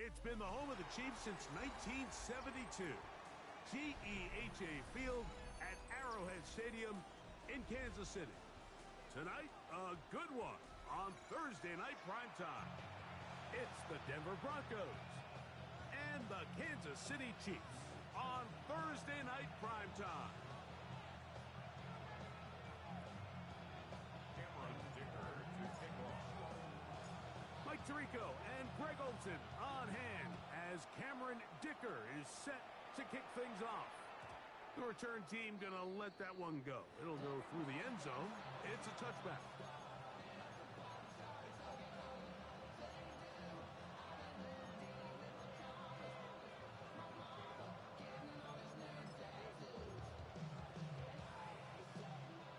It's been the home of the Chiefs since 1972. GEHA Field at Arrowhead Stadium in Kansas City. Tonight, a good one on Thursday night primetime. It's the Denver Broncos and the Kansas City Chiefs on Thursday night primetime. Mike Tirico and Greg Olsen on hand as Cameron Dicker is set to kick things off. The return team gonna let that one go. It'll go through the end zone. It's a touchback.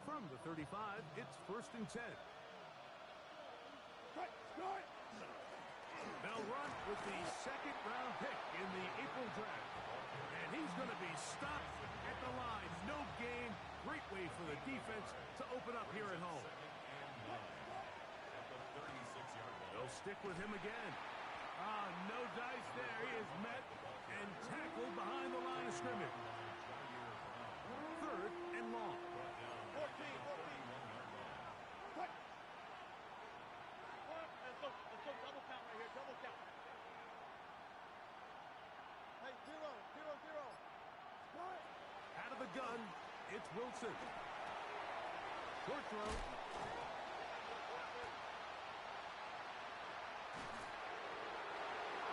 From the 35, it's 1st and 10. They'll run with the second-round pick in the April draft. And he's going to be stopped at the line. No gain. Great way for the defense to open up here at home. They'll stick with him again. No dice there. He is met and tackled behind the line of scrimmage. 3rd and long. 14. Let's go double count right here, double count. Hey, 0. Out of the gun, it's Wilson. Short throw.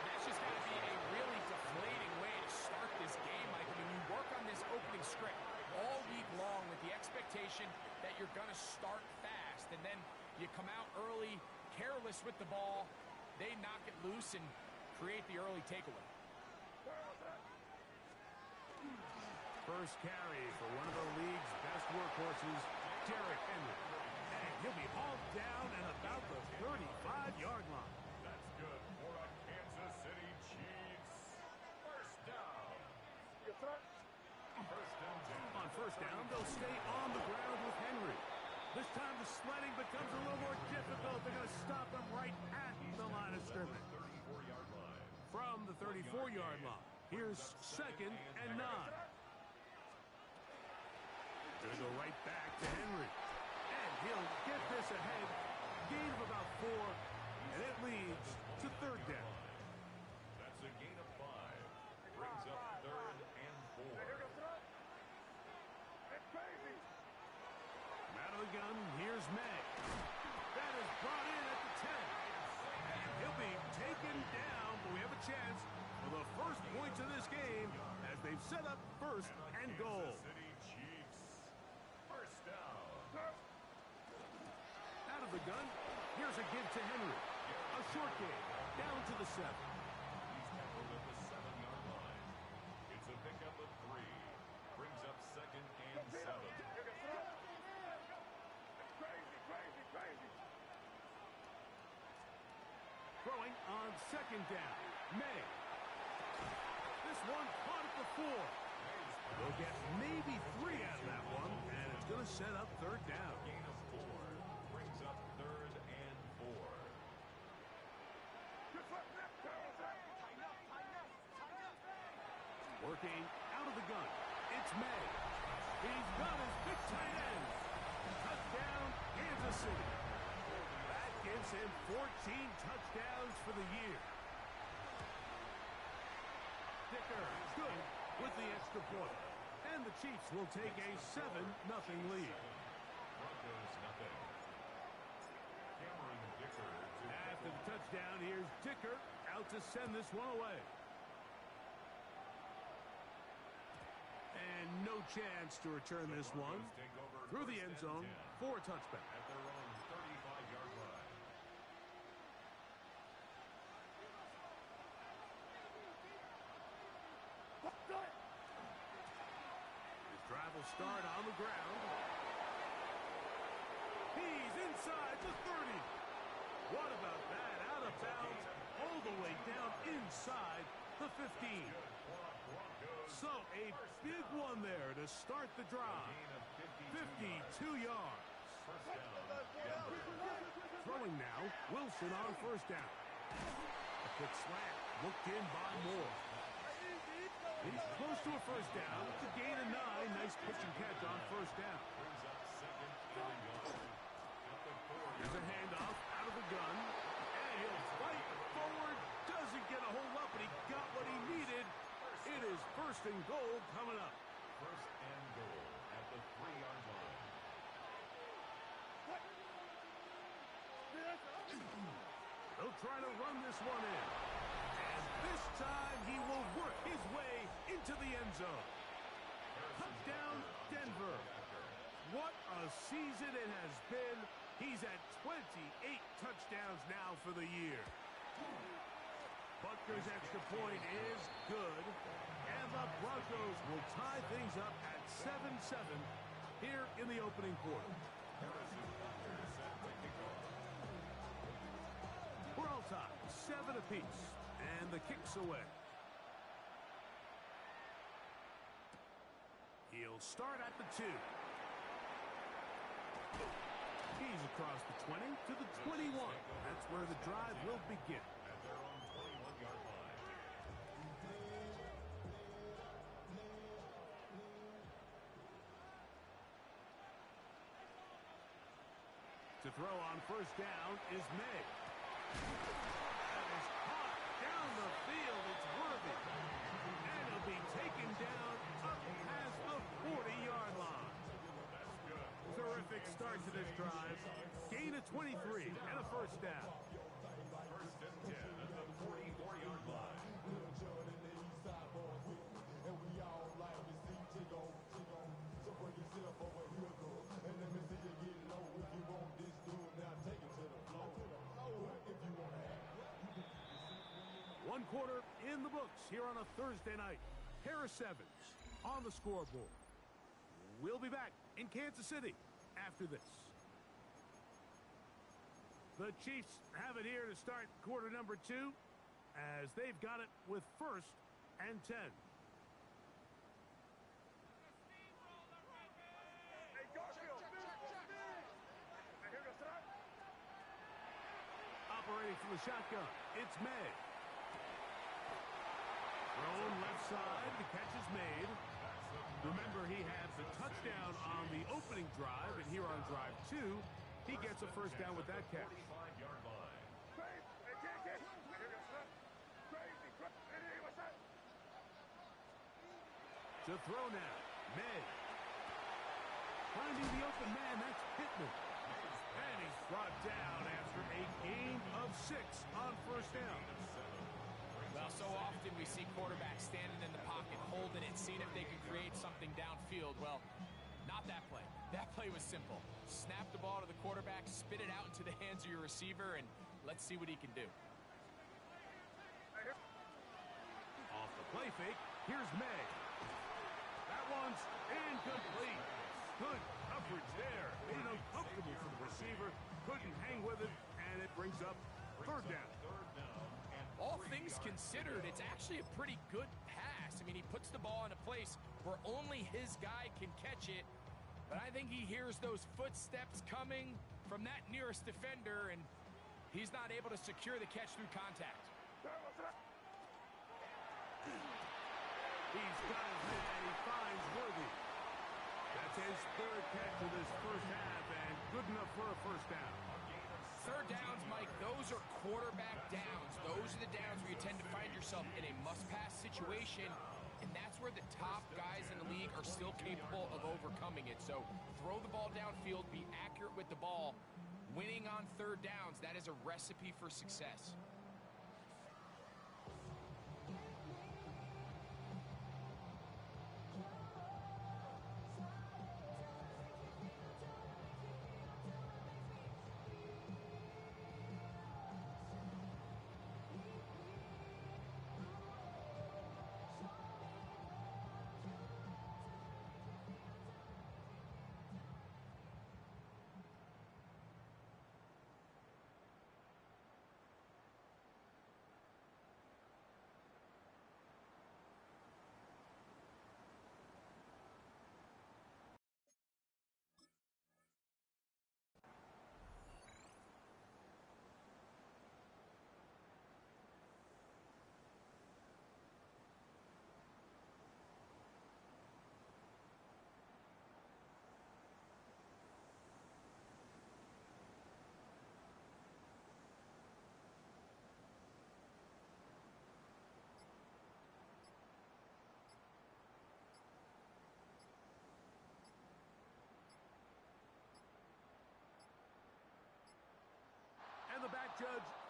That's just got to be a really deflating way to start this game, Michael. When you work on this opening script all week long with the expectation that you're going to start fast, and then you come out early, careless with the ball, they knock it loose and create the early takeaway. First carry for one of the league's best workhorses, Derrick Henry. And he'll be hauled down and about the 35-yard line. That's good for the Kansas City Chiefs. First down. On first down, they'll stay on the ground with Henry. This time the sledding becomes a little more difficult. They're going to stop him right at the line of scrimmage. From the 34-yard line, here's 2nd and 9. Going to go right back to Henry. And he'll get this ahead. Gain of about 4. And it leads to 3rd down. That's a gain of 5. Brings up 3rd and 4. It's crazy. Out of the gun, here's May. That is brought in at the 10. And he'll be taken down, but we have a chance for the first points of this game as they've set up 1st and goal. City Chiefs. First down. Out of the gun, here's a give to Henry. A short game, down to the 7. He's tackled at the 7-yard line. It's a pickup of 3. Brings up 2nd and 7. Crazy. Throwing on 2nd down. May. This one caught at the 4. They'll get maybe 3 out of that one, and it's going to set up 3rd down. Gain of 4. Brings up 3rd and 4. Working out of the gun. It's May. He's got his big tight end. Touchdown, Kansas City. That gives him 14 touchdowns for the year. Dicker good with the extra point. And the Chiefs will take a 7-0 lead. Broncos nothing. Cameron Dicker. After the touchdown, here's Dicker out to send this one away. And no chance to return this one through the end zone for a touchback. At their own 35-yard line. His drive will start on the ground. He's inside the 30. What about that? Out of bounds, all the way down inside the 15. So a big one there to start the drive. 52 yards. Throwing now, Wilson on 1st down. A quick slant. Looked in by Moore. He's close to a first down. It's a gain of 9. Nice pitch and catch on first down. Here's a handoff out of the gun. And he'll fight forward. Doesn't get a hold up, but he got what he needed. It is first and goal coming up. First and goal at the 3-yard line. They'll try to run this one in. And this time he will work his way into the end zone. Touchdown, Denver. What a season it has been. He's at 28 touchdowns now for the year. Butker's extra point is good. And the Broncos will tie things up at 7-7 here in the opening quarter. We're all tied, 7 apiece. And the kick's away. He'll start at the 2. He's across the 20 to the 21. That's where the drive will begin. At their own 21-yard line. To throw on first down is May. That is caught down the field. It's Worthy. And he'll be taken down up past the 40-yard line. That's good. Terrific start to this drive. Gain of 23 and a first down. First and 10 at the 44-yard line. One quarter in the books here on a Thursday night. Harris Evans on the scoreboard. We'll be back in Kansas City after this. The Chiefs have it here to start quarter number 2 as they've got it with first and 10. Operating from the shotgun, it's May. Thrown left side, the catch is made. Remember, he had the touchdown on the opening drive, and here on drive 2, he gets a first down with that catch. 45-yard line. To throw now, May. Finding the open man, that's Pittman. And he's brought down after a gain of 6 on first down. Well, so often we see quarterbacks standing in the pocket, holding it, seeing if they can create something downfield. Well, not that play. That play was simple. Snap the ball to the quarterback, spit it out into the hands of your receiver, and let's see what he can do. Off the play fake, here's May. That one's incomplete. Good coverage there. Made it uncomfortable for the receiver. Couldn't hang with it, and it brings up third down. All things considered, it's actually a pretty good pass. I mean, he puts the ball in a place where only his guy can catch it. But I think he hears those footsteps coming from that nearest defender, and he's not able to secure the catch through contact. He's got his man, and he finds Worthy. That's his third catch of this first half, and good enough for a first down. Third downs, Mike, those are quarterback downs. Those are the downs where you tend to find yourself in a must-pass situation, and that's where the top guys in the league are still capable of overcoming it. So throw the ball downfield, be accurate with the ball. Winning on third downs, that is a recipe for success.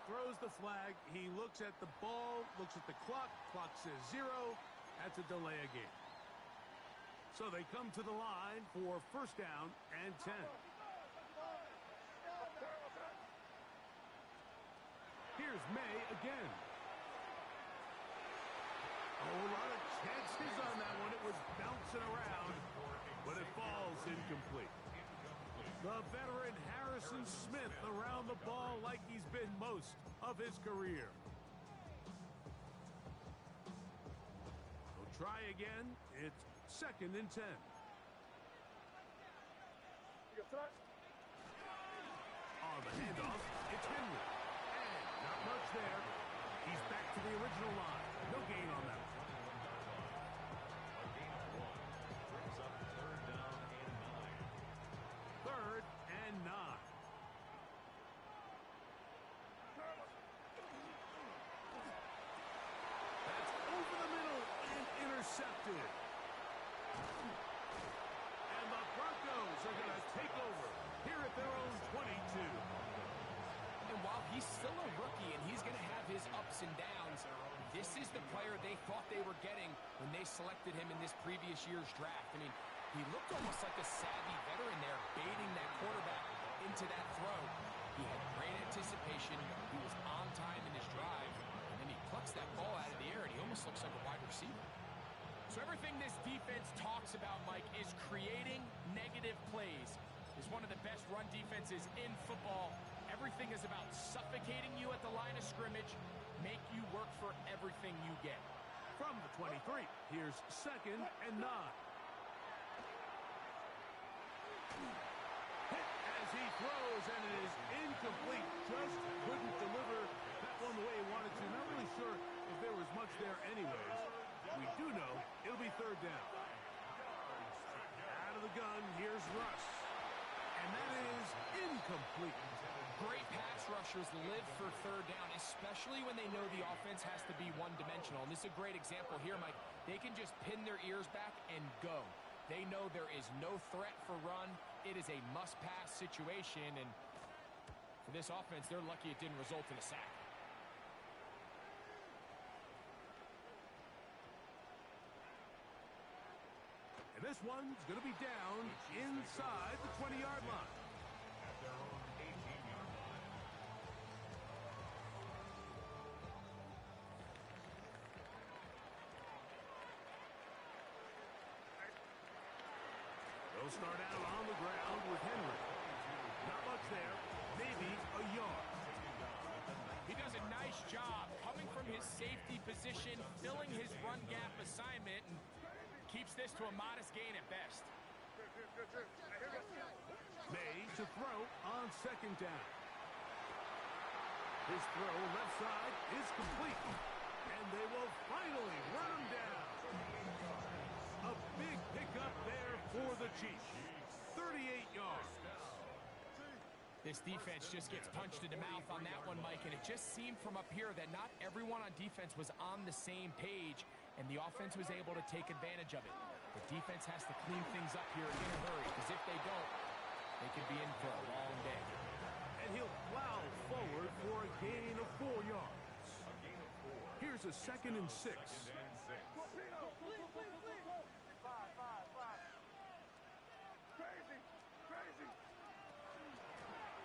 throws the flag. He looks at the ball, looks at the clock. Clock says 0. That's a delay of game. So they come to the line for first down and 10. Here's May again. Oh, a lot of chances on that one. It was bouncing around, but it falls incomplete. The veteran Harrison Smith around the ball like he's been most of his career. They'll try again. It's second and 10. On the handoff, it's Henry. And not much there. He's back to the original line. No gain on that one. Third and 9. That's over the middle and intercepted. And the Broncos are going to take over here at their own 22. And while he's still a rookie and he's going to have his ups and downs, this is the player they thought they were getting when they selected him in this previous year's draft. I mean, he looked almost like a savvy veteran there, baiting that quarterback into that throw. He had great anticipation. He was on time in his drive. And then he plucks that ball out of the air, and he almost looks like a wide receiver. So everything this defense talks about, Mike, is creating negative plays. It's one of the best run defenses in football. Everything is about suffocating you at the line of scrimmage, make you work for everything you get. From the 23, here's second and 9. Hit as he throws, and it is incomplete. Just couldn't deliver that one the way he wanted to. Not really sure if there was much there anyways. We do know it'll be third down. Out of the gun, here's Russ. And that is incomplete. Great pass rushers live for third down, especially when they know the offense has to be one-dimensional. And this is a great example here, Mike. They can just pin their ears back and go. They know there is no threat for run. It is a must-pass situation, and for this offense, they're lucky it didn't result in a sack. And this one's going to be down inside the 20-yard line. At their own 18-yard line. They'll start out on the ground with Henry. Not much there, maybe a yard. He does a nice job coming from his safety position, filling his run gap assignment, and keeps this to a modest gain at best. May to throw on second down. His throw left side is complete. And they will finally run him down. A big pickup there for the Chiefs. 38 yards. This defense just gets punched in the mouth on that one, Mike, and it just seemed from up here that not everyone on defense was on the same page, and the offense was able to take advantage of it. The defense has to clean things up here in a hurry, because if they don't, they could be in for a long day. And he'll plow forward for a gain of 4 yards. Here's a second and 6.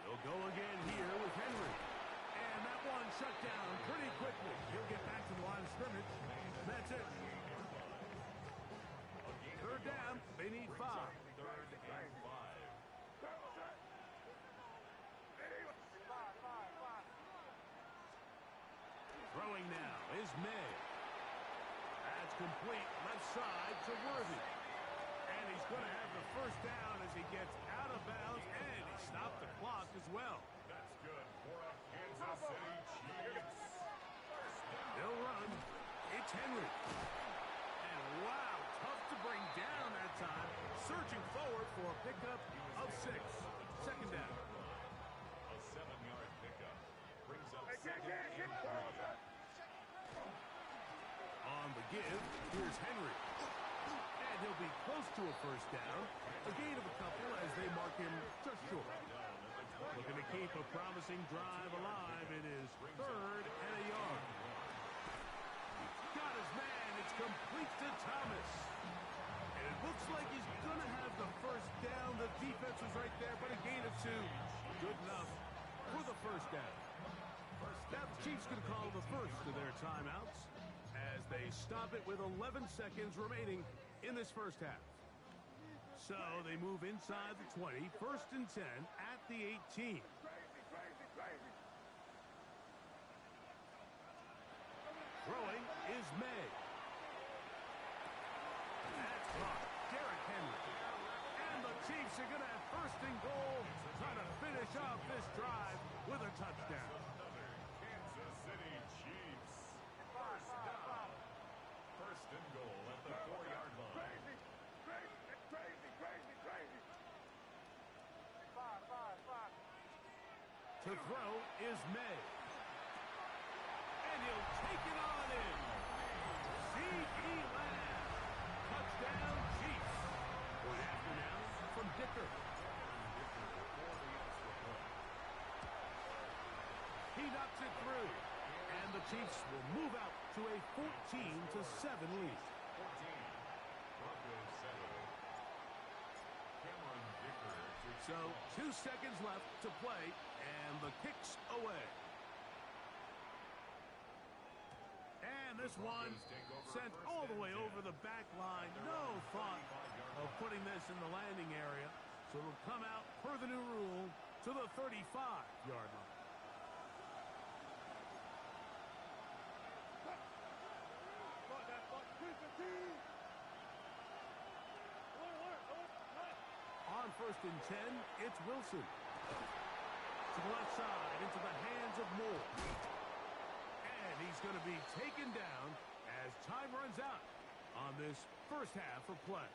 They'll go again here with Henry. And that one shut down pretty quickly. He'll get back to the line of scrimmage. That's it. Third down. They need 5. Third and 5. Throwing now is May. That's complete left side to Worthy. And he's going to have the first down as he gets out of bounds, and he stopped the clock as well. That's good for a Kansas City Chiefs. They'll run. It's Henry. And wow, tough to bring down that time. Searching forward for a pickup of 6. Second down. A 7-yard pickup brings up second and 3. On the give, here's Henry. And he'll be close to a first down. A gain of a couple as they mark him just short. Down at the Looking to keep a promising drive alive. It is 3rd and a yard. Got his man. It's complete to Thomas. And it looks like he's going to have the first down. The defense was right there, but a gain of 2. Good enough for the first down. Now the Chiefs can call the first of their timeouts as they stop it with 11 seconds remaining in this first half. So they move inside the 20, 1st and 10 at the 18. Throwing is May. That's caught. Derrick Henry. And the Chiefs are going to have 1st and goal, trying to finish off this drive with a touchdown. Kansas City Chiefs. First down. 1st and goal at the 4-yard line. To throw is May. And he'll take it on in. C.E. Lamb. Touchdown, Chiefs. Point after now from Dicker. He knocks it through. And the Chiefs will move out to a 14-7 lead. So 2 seconds left to play, and the kick's away. And this one sent all the way over the back line. No thought of putting this in the landing area. So it'll come out per the new rule to the 35-yard line. On 1st and 10, it's Wilson. To the left side, into the hands of Moore. And he's going to be taken down as time runs out on this first half of play.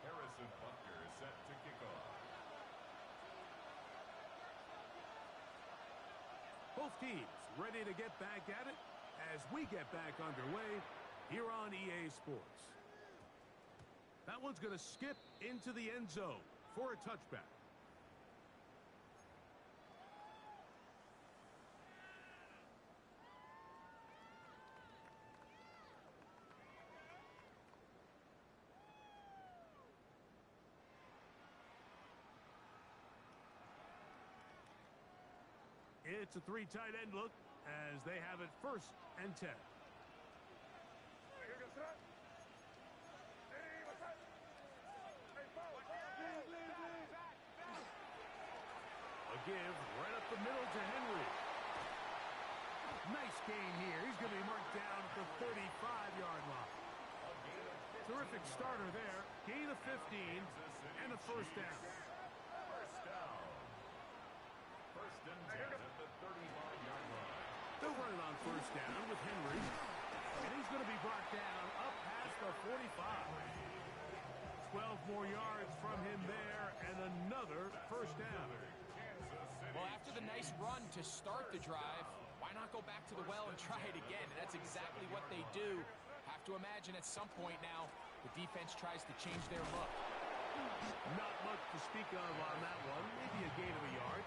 Harrison Butker set to kick off. Both teams ready to get back at it as we get back underway here on EA Sports. That one's going to skip into the end zone for a touchback. It's a 3 tight end look as they have it 1st and 10. A give right up the middle to Henry. Nice gain here. He's going to be marked down at the 35-yard line. Terrific starter there. Gain of 15 and a first down. First down. 1st and 10 at the 35-yard line. They'll run it on first down with Henry. And he's going to be brought down up past the 45. 12 more yards from him there and another first down. Well, after the nice run to start the drive, why not go back to the well and try it again? And that's exactly what they do. Have to imagine at some point now, the defense tries to change their look. Not much to speak of on that one. Maybe a gain of a yard.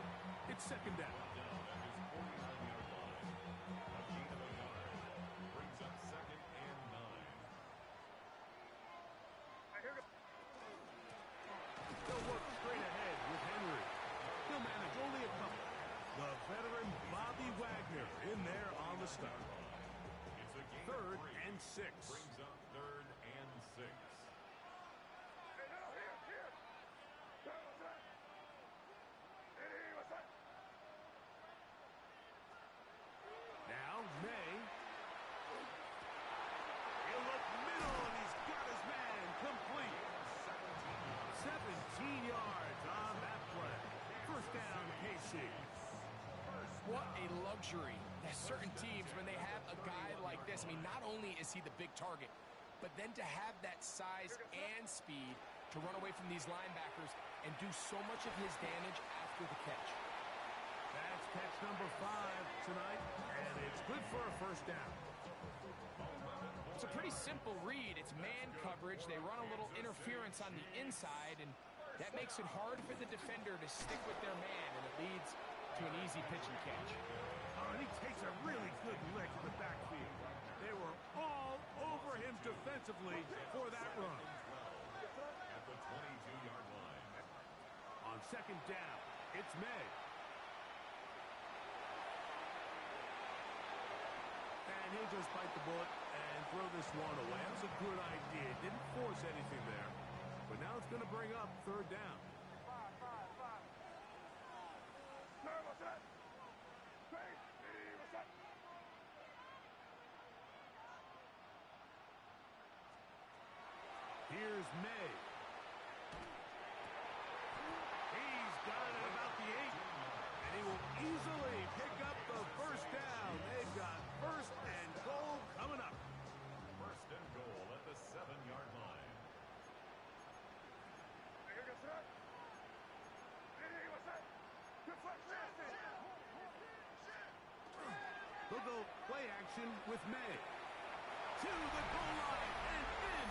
It's 2nd down. Brings up 2nd and 9. They'll work straight ahead with Henry. He'll manage only a couple. The veteran Bobby Wagner in there on the start. It's a gain 3rd of 3. and 6. Brings up 3rd and 6. Now May. He'll look middle, and he's got his man complete. 17 yards on that play. First down, KC. What a luxury. There's certain teams, when they have a guy like this, I mean, not only is he the big target, but then to have that size and speed to run away from these linebackers and do so much of his damage after the catch. That's catch number 5 tonight, and it's good for a first down. It's a pretty simple read. It's man coverage. They run a little interference on the inside, and that makes it hard for the defender to stick with their man, and it leads to an easy pitch and catch. And he takes a really good lick in the backfield. They were all over him defensively for that run. At the 22-yard line. On second down, it's May. And he'll just bite the bullet and throw this one away. That was a good idea. Didn't force anything there. But now it's going to bring up third down. Here's May. He's got it at about the 8. And he will easily pick up the first down. They've got first and goal coming up. First and goal at the 7-yard line. They'll go play action with May. To the goal line and in.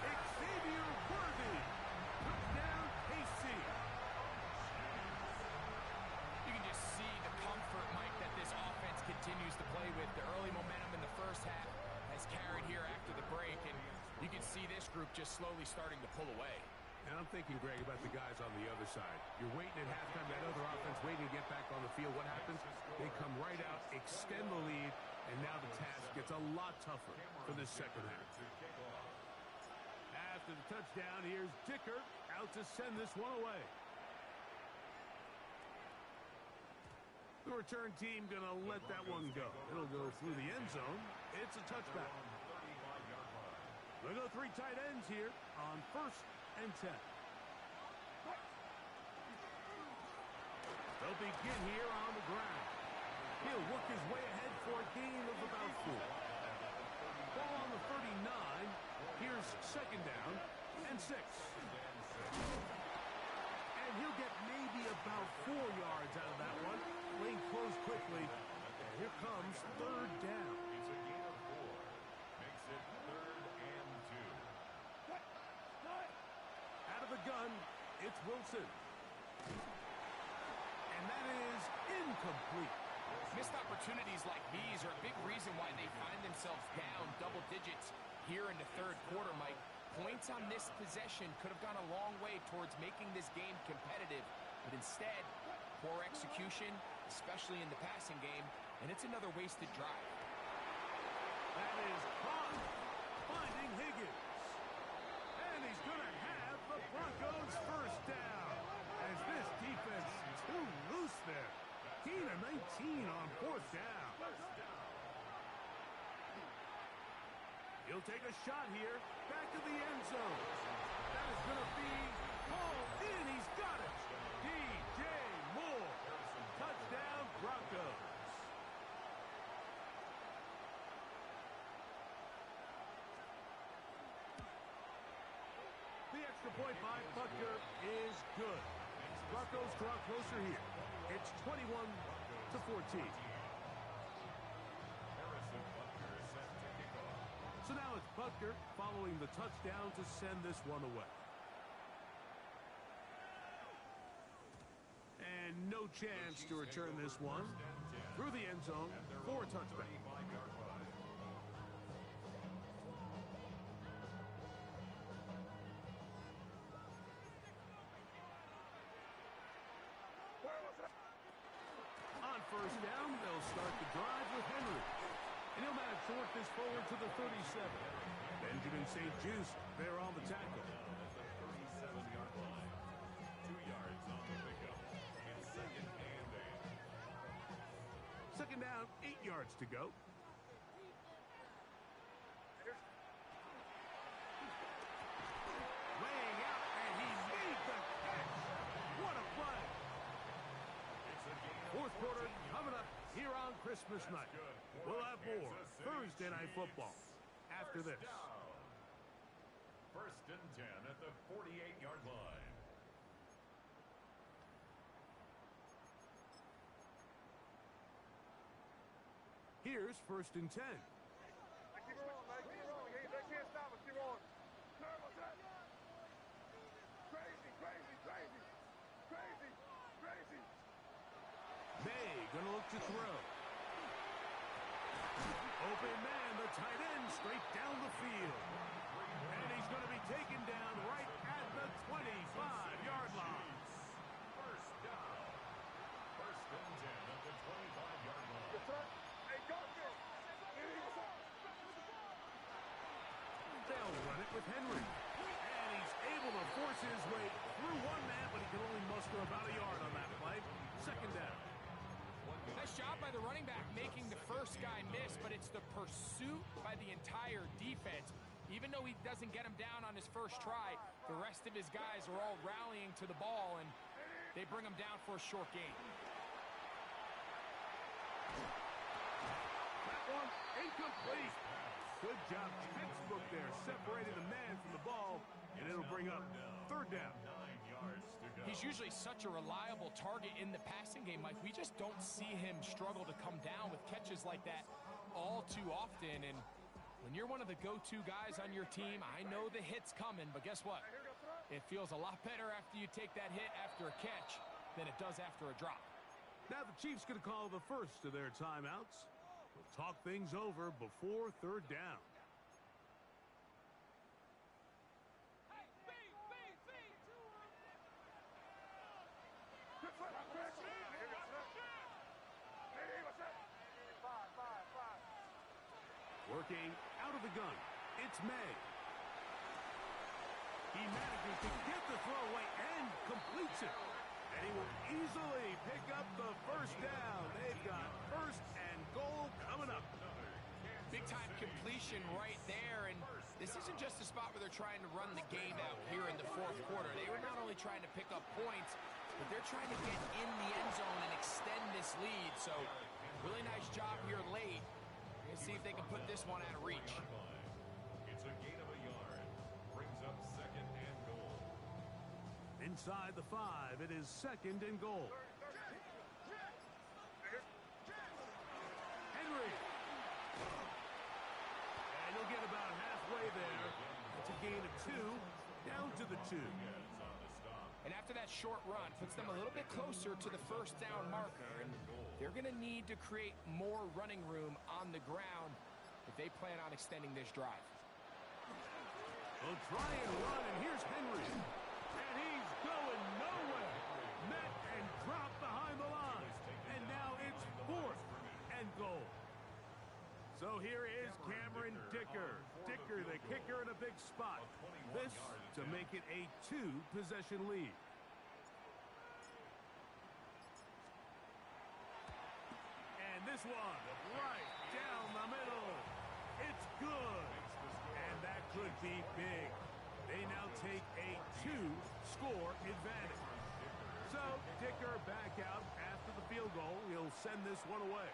Xavier Worthy. Touchdown, KC. You can just see the comfort, Mike, that this offense continues to play with. The early momentum in the first half has carried here after the break, and you can see this group just slowly starting to pull away. And I'm thinking, Greg, about the guys on the other side. You're waiting at halftime, that other offense waiting to get back on the field. What happens? They come right out, extend the lead, and now the task gets a lot tougher for this second half. After the touchdown, here's Dicker out to send this one away. The return team going to let that one go. It'll go through the end zone. It's a touchback. We'll go 3 tight ends here on first and 10. They'll begin here on the ground. He'll work his way ahead for a gain of about 4. Ball on the 39. Here's second down and 6. And he'll get maybe about 4 yards out of that one. Lane closed quickly. And here comes third down. It's a gain of 4. Makes it 3rd and 2. Out of the gun, it's Wilson. And that is incomplete. Missed opportunities like these are a big reason why they find themselves down double digits here in the third quarter, Mike. Points on this possession could have gone a long way towards making this game competitive, but instead, poor execution, especially in the passing game, and it's another wasted drive. That is caught, finding Higgins. And he's going to have the Broncos first down, as this defense is too loose there. Gain of 19 on fourth down. He'll take a shot here, back to the end zone. That is going to be hauled in. He's got it. DJ Moore. Touchdown, Broncos. The extra point by Butker is good. Broncos draw closer here. It's 21-14. So now it's Butker following the touchdown to send this one away. And no chance to return this one through the end zone for a touchback. On first down, they'll start the drive with Henry. And he'll manage to work this forward to the 37. Benjamin St. Just there on the tackle. At the 37-yard line. 2 yards on the pickup. It's second and 8. Second down, 8 yards to go. Laying out, and he made the catch. What a play. It's a gain of Fourth quarter coming up here on Christmas night. We'll have more Thursday Night Football after this. First and 10 at the 48-yard line. Here's first and 10. May gonna look to throw. Open man, the tight end, straight down the field. And he's going to be taken down right at the 25-yard line. First down. First and 10 at the 25-yard line. They'll run it with Henry. And he's able to force his way through one man, but he can only muster about a yard on that play. Second down. Nice job by the running back making the first guy miss, but it's the pursuit by the entire defense. Even though he doesn't get him down on his first try, the rest of his guys are all rallying to the ball, and they bring him down for a short gain. That one incomplete. Good job, textbook there, separating the man from the ball, and it'll bring up third down. 9 yards to go. He's usually such a reliable target in the passing game, Mike. We just don't see him struggle to come down with catches like that all too often. And when you're one of the go-to guys on your team, I know the hit's coming, but guess what? It feels a lot better after you take that hit after a catch than it does after a drop. Now the Chiefs going to call the first of their timeouts. We'll talk things over before third down. Working out of the gun, it's May. He manages to get the throw away and completes it. And he will easily pick up the first down. They've got first and goal coming up. Big-time completion right there, and this isn't just a spot where they're trying to run the game out here in the fourth quarter. They were not only trying to pick up points, but they're trying to get in the end zone and extend this lead. So, really nice job here late. Let's see if they can put this one out of reach. It's a gain of a yard. Brings up second and goal. Inside the 5, it is second and goal. Henry. And he'll get about halfway there. It's a gain of 2, down to the 2. And after that short run, puts them a little bit closer to the first down marker. And they're going to need to create more running room on the ground if they plan on extending this drive. They'll try and run, and here's Henry. And he's going nowhere. Met and dropped behind the line. And now it's fourth and goal. So here is Cameron Dicker. Dicker, the kicker, in a big spot. This to make it a 2-possession lead. And this one right down the middle. It's good. And that could be big. They now take a 2-score advantage. So Dicker back out after the field goal. He'll send this one away.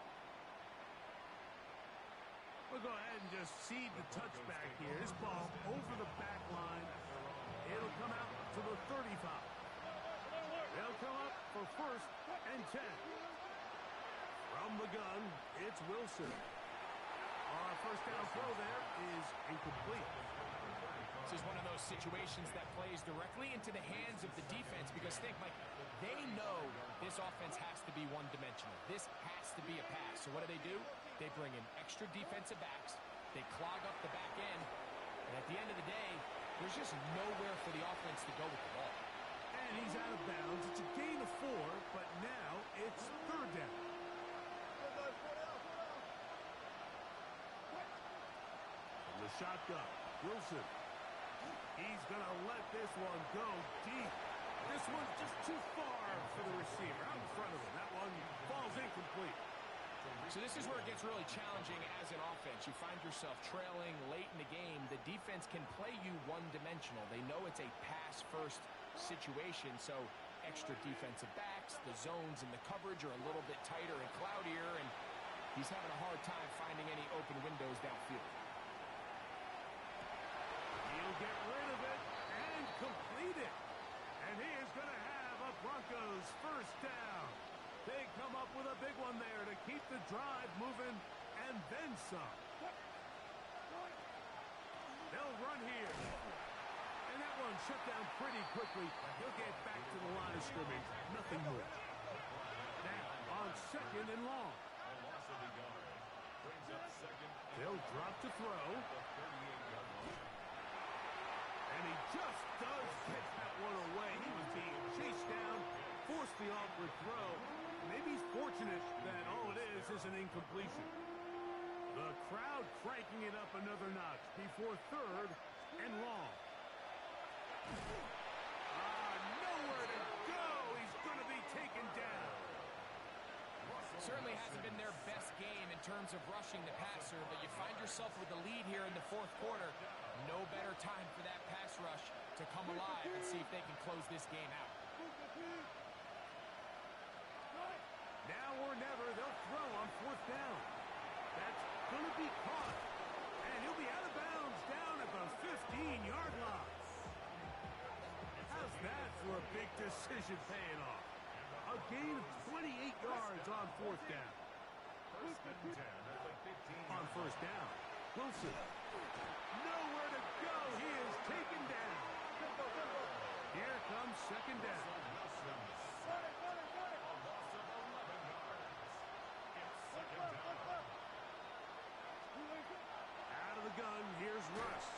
We'll go ahead and just seed the touchback here. This ball over the back line. It'll come out to the 35. They'll come up for first and 10. From the gun, it's Wilson. Our first down throw there is incomplete. This is one of those situations that plays directly into the hands of the defense because think, Mike, they know this offense has to be one-dimensional. This has to be a pass. So what do? They bring in extra defensive backs. They clog up the back end. And at the end of the day, there's just nowhere for the offense to go with the ball. And he's out of bounds. It's a gain of 4, but now it's third down. From the shotgun, Wilson. He's going to let this one go deep. This one's just too far for the receiver. Out in front of him. That one falls incomplete. So this is where it gets really challenging as an offense. You find yourself trailing late in the game. The defense can play you one-dimensional. They know it's a pass-first situation, so extra defensive backs, the zones and the coverage are a little bit tighter and cloudier, and he's having a hard time finding any open windows downfield. He'll get rid of it and complete it. And he is going to have a Broncos first down. They come up with a big one there to keep the drive moving and then some. They'll run here. And that one shut down pretty quickly. He'll get back to the line of scrimmage. Nothing more. Now on second and long. A loss of a yard. Brings up second. They'll drop to throw. The 38-yard line. And he just does get that one away. He was being chased down, forced the awkward throw. Maybe he's fortunate that all it is an incompletion. The crowd cranking it up another notch before third and long. Nowhere to go. He's going to be taken down. Certainly hasn't been their best game in terms of rushing the passer, but you find yourself with the lead here in the fourth quarter. No better time for that pass rush to come alive and see if they can close this game out. Now or never, they'll throw on fourth down. That's going to be caught. And he'll be out of bounds down at the 15-yard line. How's that for a big decision paying off? A gain of 28 yards on fourth down. First and 10 at the 15. On first down, Wilson. Nowhere to go. He is taken down. Here comes second down. Wilson. A loss of 11 yards. It's second down. Out of the gun, here's Russ.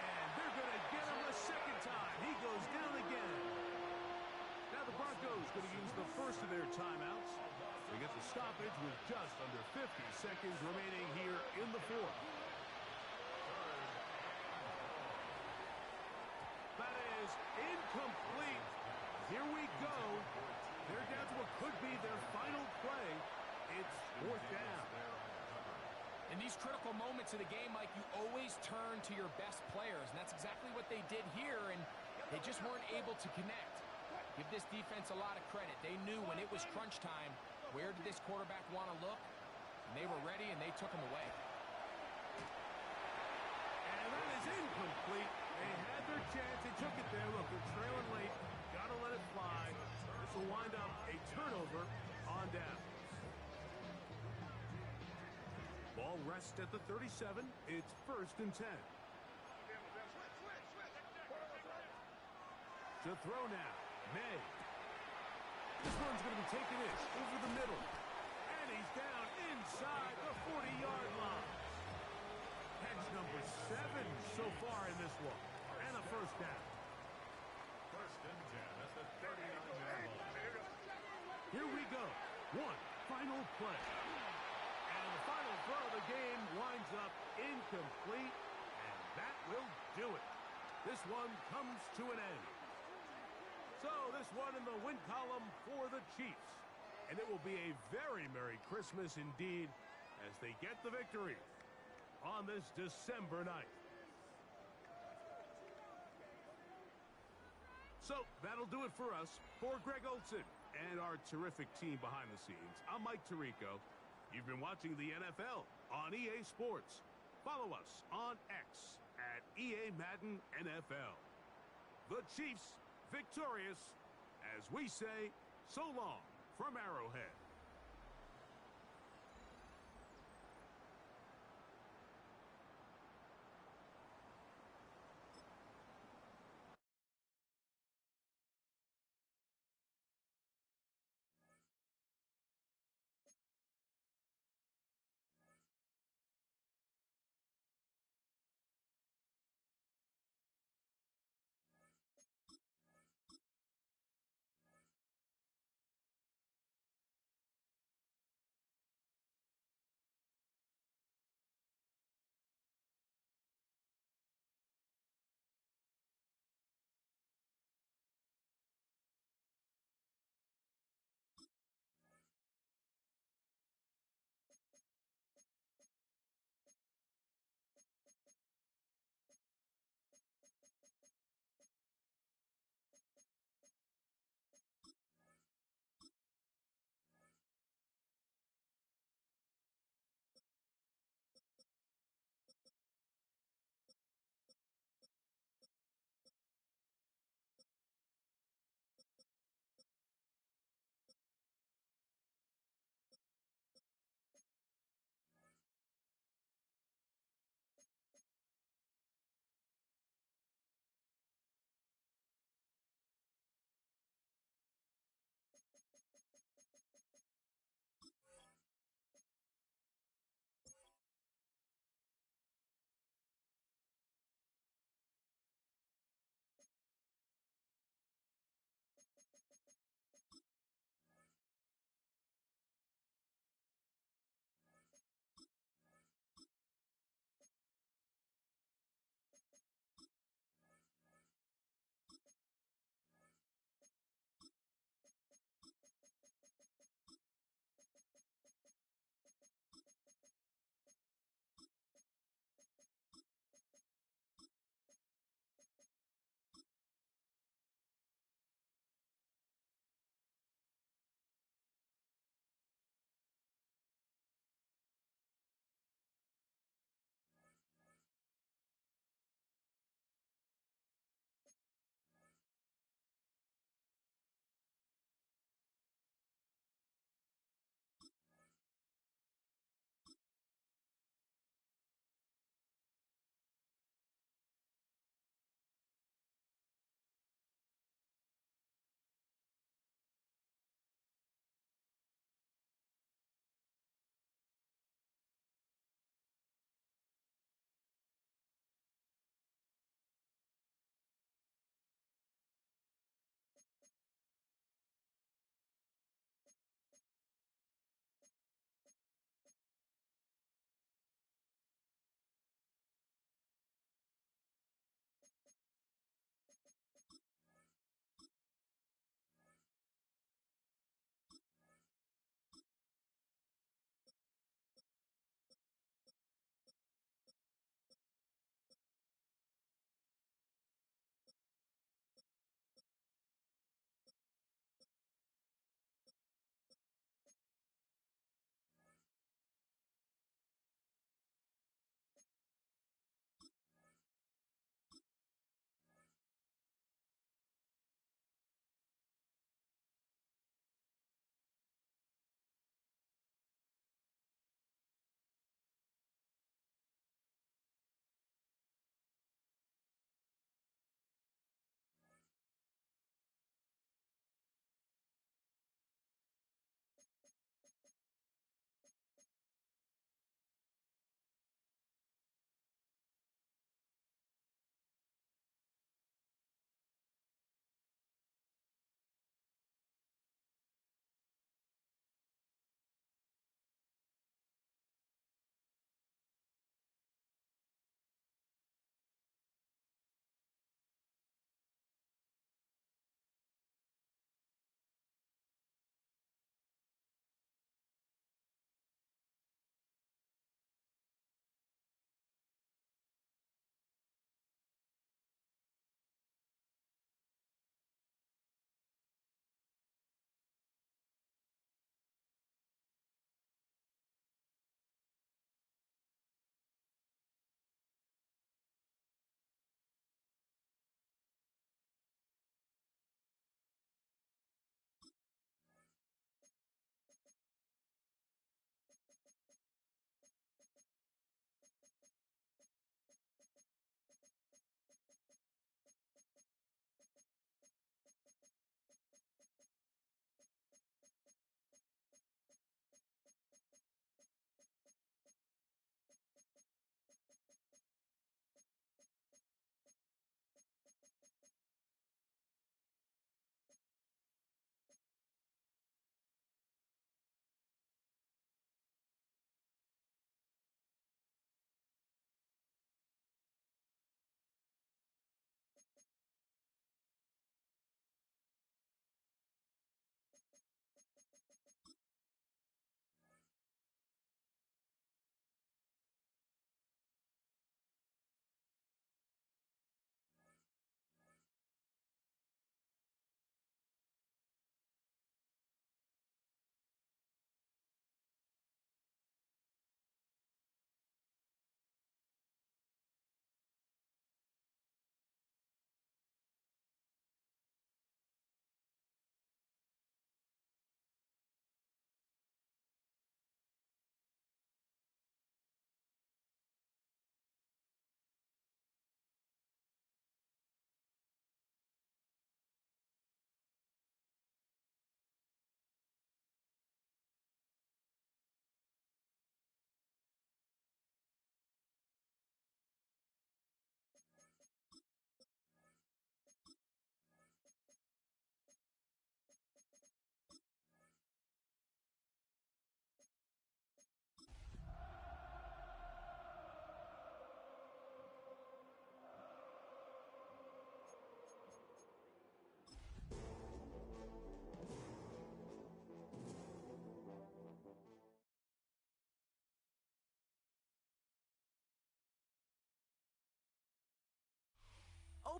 And they're going to get him a second time. He goes down again. Now the Broncos going to use the first of their timeouts. They get the stoppage with just under 50 seconds remaining here in the fourth. That is incomplete. Here we go. They're down to what could be their final play. It's fourth down. In these critical moments of the game, Mike, you always turn to your best players, and that's exactly what they did here, and they just weren't able to connect. Give this defense a lot of credit. They knew when it was crunch time, where did this quarterback want to look? And they were ready, and they took him away. And that is incomplete. They had their chance. They took it there. Look, they're trailing late. Got to let it fly. This will wind up a turnover on down. Ball rests at the 37. It's first and 10. To throw now. May. This one's going to be taken in over the middle. And he's down inside the 40-yard line. Catch number 7 so far in this one. And a first down. First and 10 at the 39-yard line. Here we go. One final play. And the final throw of the game winds up incomplete. And that will do it. This one comes to an end. So this one in the win column for the Chiefs. And it will be a very Merry Christmas indeed as they get the victory on this December night. So that'll do it for us. For Greg Olson and our terrific team behind the scenes, I'm Mike Tirico. You've been watching the NFL on EA Sports. Follow us on X at EA Madden NFL. The Chiefs victorious, as we say, so long from Arrowhead.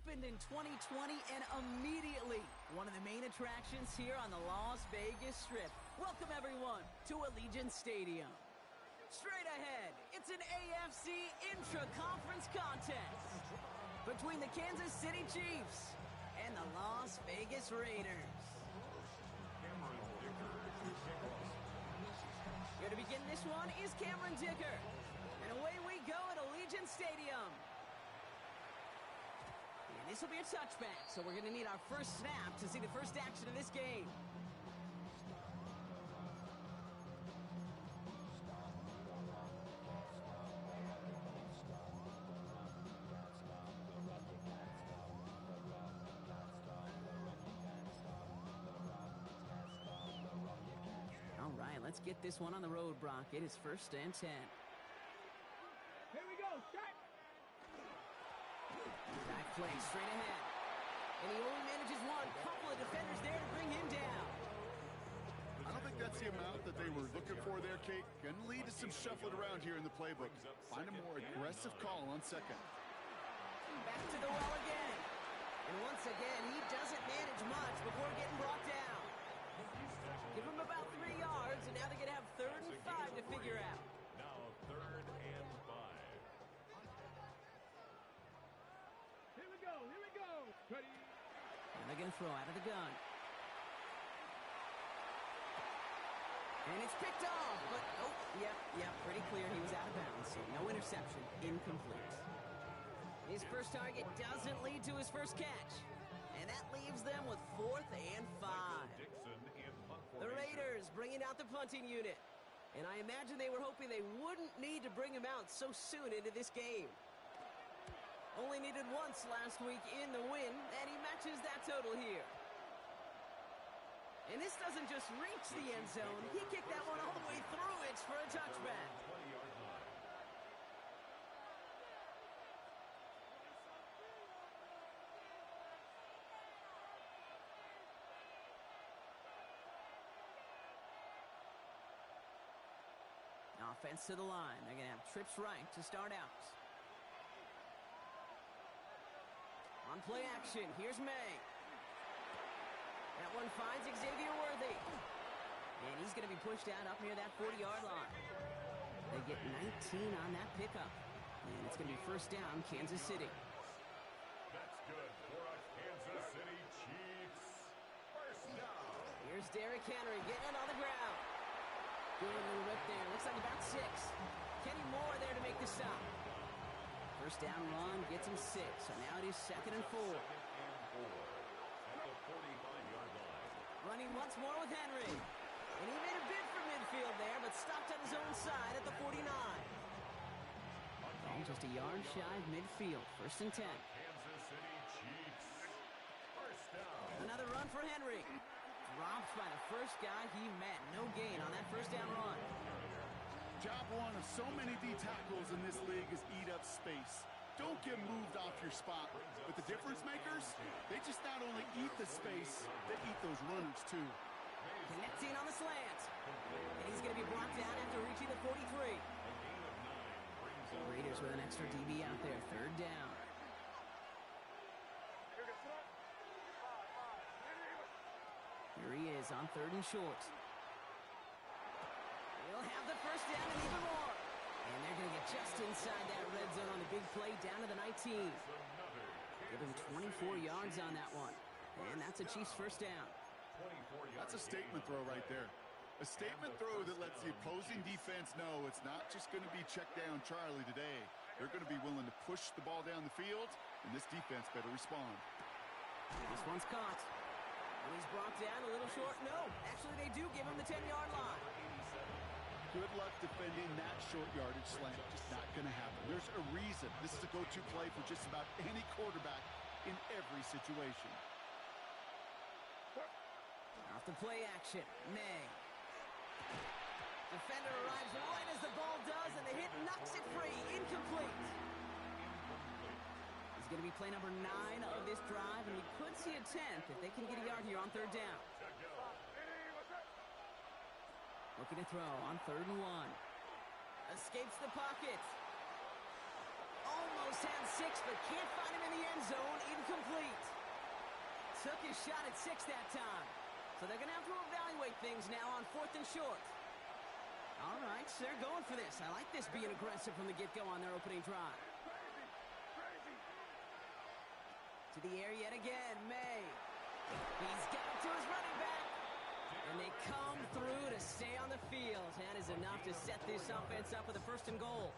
opened in 2020 and immediately one of the main attractions here on the Las Vegas Strip. Welcome, everyone, to Allegiant Stadium. Straight ahead, it's an AFC intra-conference contest between the Kansas City Chiefs and the Las Vegas Raiders. Here to begin this one is Cameron Dicker. And away we go at Allegiant Stadium. And this will be a touchback, so we're going to need our first snap to see the first action of this game. All right, let's get this one on the road, Brock. It is 1st and 10. Here we go, shot! Back play straight ahead. And he only manages one. Couple of defenders there to bring him down. I don't think that's the amount that they were looking for there, Kate. Going to lead to some shuffling around here in the playbook. Find a more aggressive call on second. Back to the well again. And once again, he doesn't manage much before getting brought down. Give him about 3 yards, and now they're going to have 3rd and 5 to figure out. Now 3rd and 5. Here we go, here we go! Ready? And they're going to throw out of the gun. And it's picked off, but, oh, yep, pretty clear he was out of bounds, so no interception, incomplete. His first target doesn't lead to his first catch, and that leaves them with 4th and 5. The Raiders bringing out the punting unit, and I imagine they were hoping they wouldn't need to bring him out so soon into this game. Only needed once last week in the win, and he matches that total here. And this doesn't just reach the end zone. He kicked that one all the way through. It's for a touchback. Offense to the line. They're going to have trips right to start out. On play action, here's May. That one finds Xavier Worthy. And he's going to be pushed out up near that 40-yard line. They get 19 on that pickup. And it's going to be 1st down, Kansas City. That's good for us, Kansas City Chiefs. 1st down. Here's Derrick Henry getting it on the ground. Good little rip there. Looks like about 6. Kenny Moore there to make the stop. 1st down run gets him 6. So now it is 2nd and 4. 2nd and 4 at the 45-yard line. Running once more with Henry. And he made a bid for midfield there, but stopped on his own side at the 49. Ball just a yard shy of midfield. 1st and 10. Kansas City Chiefs. 1st down. Another run for Henry. Dropped by the first guy he met. No gain on that 1st down run. Job one of so many D tackles in this league is eat up space. Don't get moved off your spot. But the difference makers, they just not only eat the space, they eat those runners too. Connecting on the slant. And he's going to be brought down after reaching the 43. Raiders with an extra DB out there. 3rd down. Here he is on 3rd and short. He'll have the 1st down and even more. And they're going to get just inside that red zone on the big play down to the 19. Give him 24 yards on that one. And that's a Chiefs 1st down. That's a statement throw right there. A statement throw that lets the opposing defense know it's not just going to be check down Charlie today. They're going to be willing to push the ball down the field, and this defense better respond. This one's caught. And he's brought down a little short. No, actually they do give him the 10-yard line. Good luck defending that short yardage slant. Just not going to happen. There's a reason this is a go-to play for just about any quarterback in every situation. Off the play action, May. Defender arrives right as the ball does, and the hit knocks it free. Incomplete. He's going to be play number 9 of this drive, and we could see a 10th if they can get a yard here on 3rd down. Looking to throw on 3rd and 1. Escapes the pocket. Almost Chiefs have 6, but can't find him in the end zone. Incomplete. Took his shot at 6 that time. So they're going to have to evaluate things now on 4th and short. All right, so they're going for this. I like this being aggressive from the get-go on their opening drive. To the air yet again, May. He's got it to his running back. And they come through to stay on the field. That is enough to set this offense up with a 1st and goal.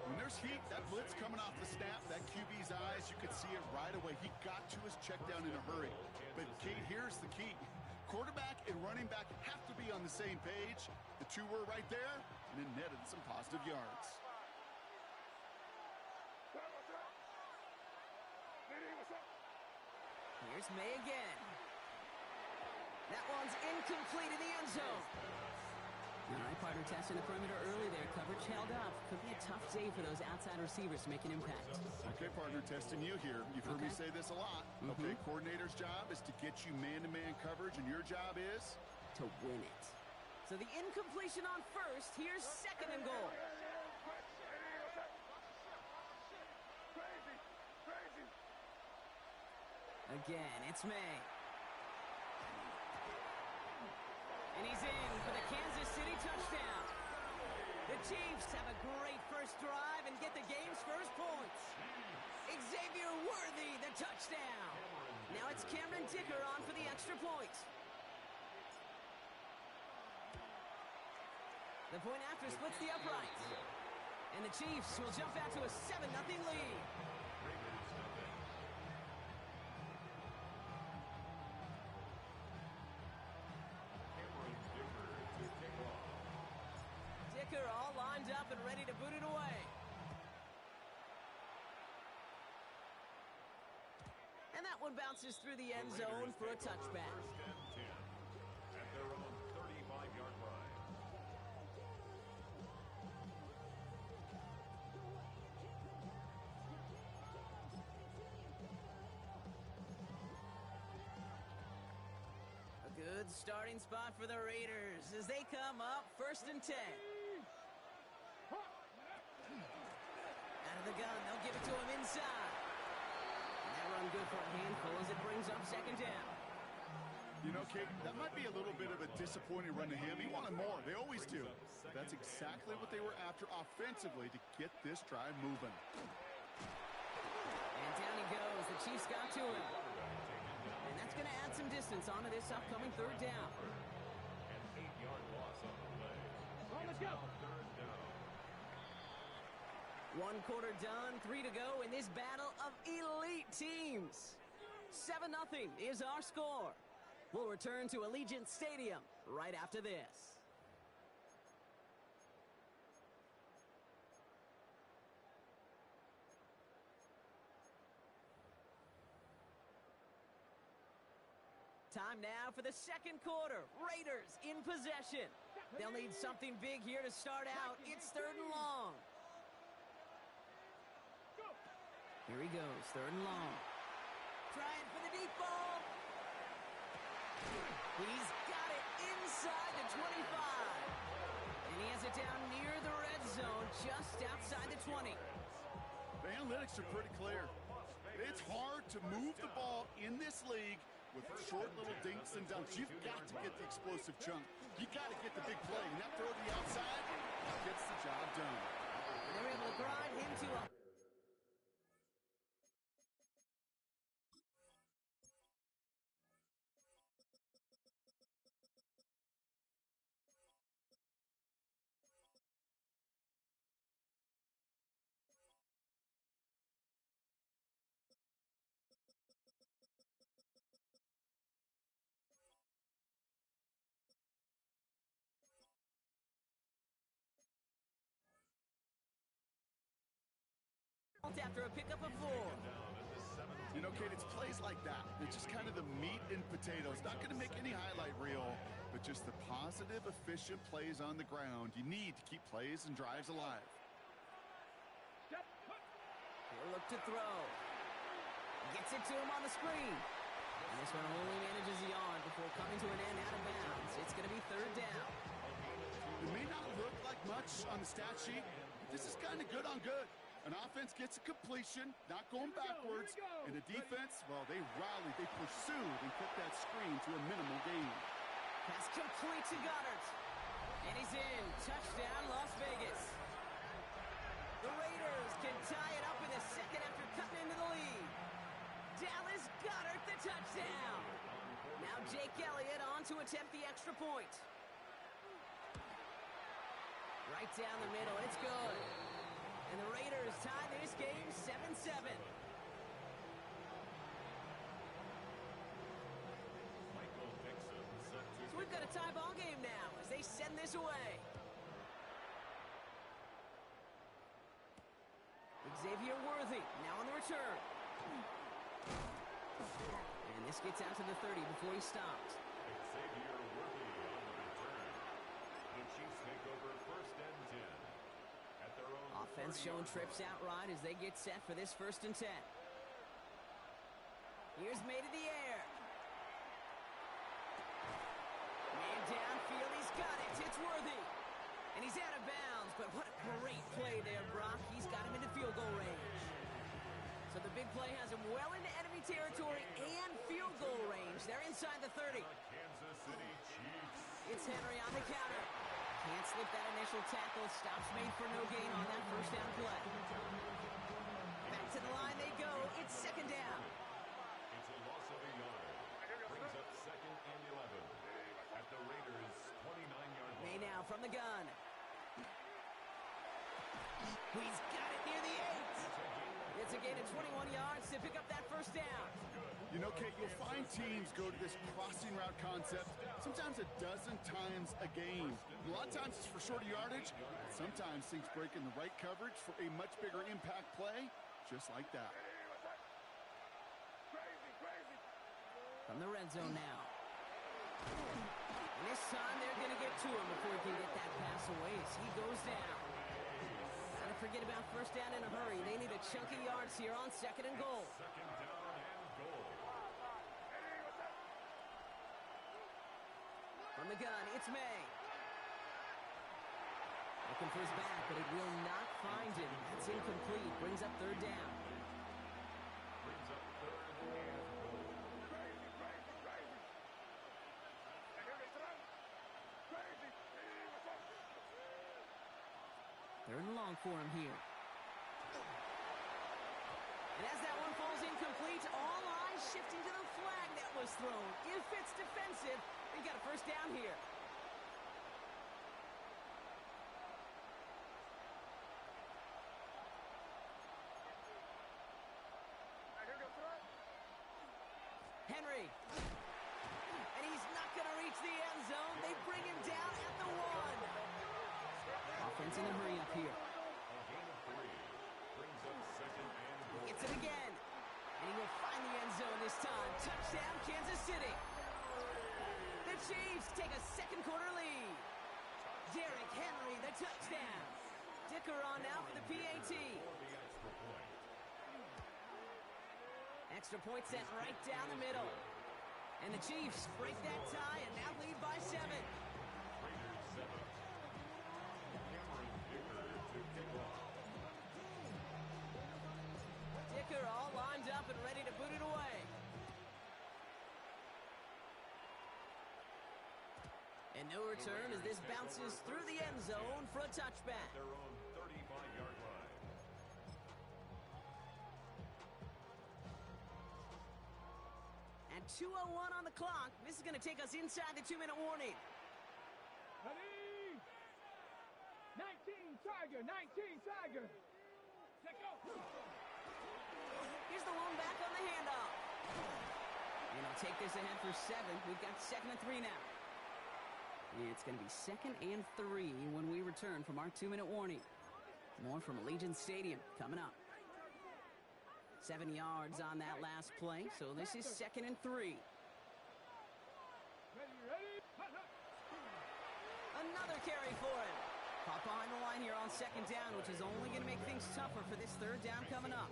When there's heat, that blitz coming off the snap, that QB's eyes, you could see it right away. He got to his check down in a hurry. But, Kate, here's the key. Quarterback and running back have to be on the same page. The two were right there, and it netted some positive yards. Here's May again. That one's incomplete in the end zone. All right, partner testing the perimeter early there. Coverage held up. Could be a tough day for those outside receivers to make an impact. Okay, partner, testing you here. You've heard me say this a lot. Okay, coordinator's job is to get you man-to-man coverage, and your job is? To win it. So the incompletion on 1st. Here's 2nd and goal. Again, it's May. And he's in for the Kansas City touchdown. The Chiefs have a great first drive and get the game's first points. Xavier Worthy, the touchdown. Now it's Cameron Dicker on for the extra point. The point after splits the uprights. And the Chiefs will jump out to a 7-0 lead. Dicker all lined up and ready to boot it away. And that one bounces through the end zone for a touchback. 1st and 10 at their own 35-yard line. A good starting spot for the Raiders as they come up 1st and 10. Out of the gun, they'll give it to him inside. And that run good for a handful as it brings up 2nd down. You know, Kate, that might be a little bit of a disappointing run to him. He wanted more. They always do. But that's exactly what they were after offensively to get this drive moving. And down he goes. The Chiefs got to him. And that's going to add some distance onto this upcoming 3rd down. An 8-yard loss on the play. Let's go. 3rd down. 1 quarter done, 3 to go in this battle of elite teams. 7-0 is our score. We'll return to Allegiant Stadium right after this. Time now for the 2nd quarter. Raiders in possession. They'll need something big here to start out. It's 3rd and long. Here he goes, 3rd and long. Trying for the deep ball. He's got it inside the 25. And he has it down near the red zone, just outside the 20. The analytics are pretty clear. It's hard to move the ball in this league with short little dinks and dunks. You've got to get the explosive chunk. You got to get the big play. And that throw to the outside gets the job done. And they're able to grind him to a... after a pickup of 4. You know, Kate, it's plays like that. It's just kind of the meat and potatoes. Not going to make any highlight reel, but just the positive, efficient plays on the ground. You need to keep plays and drives alive. He'll look to throw. Gets it to him on the screen. And this one only manages the yard before coming to an end out of bounds. It's going to be 3rd down. It may not look like much on the stat sheet, but this is kind of good on good. I An offense gets a completion, not going backwards, and the defense, well, they rallied, they pursued, and kept that screen to a minimal gain. Pass complete to Goddard. And he's in. Touchdown, Las Vegas. The Raiders can tie it up in the second after cutting into the lead. Dallas Goedert, the touchdown. Now Jake Elliott on to attempt the extra point. Right down the middle, it's good. And the Raiders tie this game 7-7. So we've got a tie ball game now as they send this away. Xavier Worthy now on the return. And this gets out to the 30 before he stopped. Xavier Worthy on the return. The Chiefs make over 1st and 10. At their own Offense showing trips out right as they get set for this 1st and 10. Here's made in the air. Man downfield, he's got it. It's Worthy. And he's out of bounds, but what a great play there, Brock. He's got him into field goal range. So the big play has him well into enemy territory and field goal range. They're inside the 30. Kansas City Chiefs. It's Henry on the counter. Can't slip that initial tackle. Stops made for no gain on that 1st down play. Back to the line they go. It's 2nd down. It's a loss of a yard. Brings up 2nd and 11 at the Raiders' 29-yard line. May now from the gun. He's got it near the 8. It's a gain of 21 yards to pick up that 1st down. You know, Kate, you'll find teams go to this crossing route concept sometimes a dozen times a game. A lot of times it's for shorter yardage. Sometimes things break in the right coverage for a much bigger impact play, just like that. From the red zone now. And this time they're going to get to him before he can get that pass away as he goes down. Gotta forget about 1st down in a hurry. They need a chunk of yards here on 2nd and goal. 2nd down and goal. From the gun, it's May. Looking for his back, but it will not find him. That's incomplete. Brings up 3rd down. Brings up 3rd and goal. Third and long for him here. And as that one falls incomplete, all eyes shifting to the flag that was thrown. If it's defensive, they've got a 1st down here. Henry. And he's not going to reach the end zone. They bring him down at the 1. Offense in a hurry up here. A gain of 3. Brings up 2nd and goal. Gets it again. And he will find the end zone this time. Touchdown, Kansas City. The Chiefs take a 2nd quarter lead. Derrick Henry, the touchdown. Dicker on now for the PAT. For the extra point. Extra point sent right down the middle. And the Chiefs break that tie and now lead by 7. Raiders 7. Cameron Dicker to kick off. Dicker all lined up and ready to boot it away. And no return as this bounces through the end zone for a touchback. Their own 35-yard line. At 2:01 on the clock, this is going to take us inside the 2-minute warning. Ready? 19 Tiger, 19 Tiger. Take off. Here's the lone back on the handoff. And he'll take this ahead for 7. We've got 2nd and 3 now. It's going to be 2nd and 3 when we return from our 2-minute warning. More from Allegiant Stadium coming up. 7 yards on that last play, so this is 2nd and 3. Ready? Hut, hut. Another carry for him. Caught behind the line here on 2nd down, which is only going to make things tougher for this 3rd down coming up.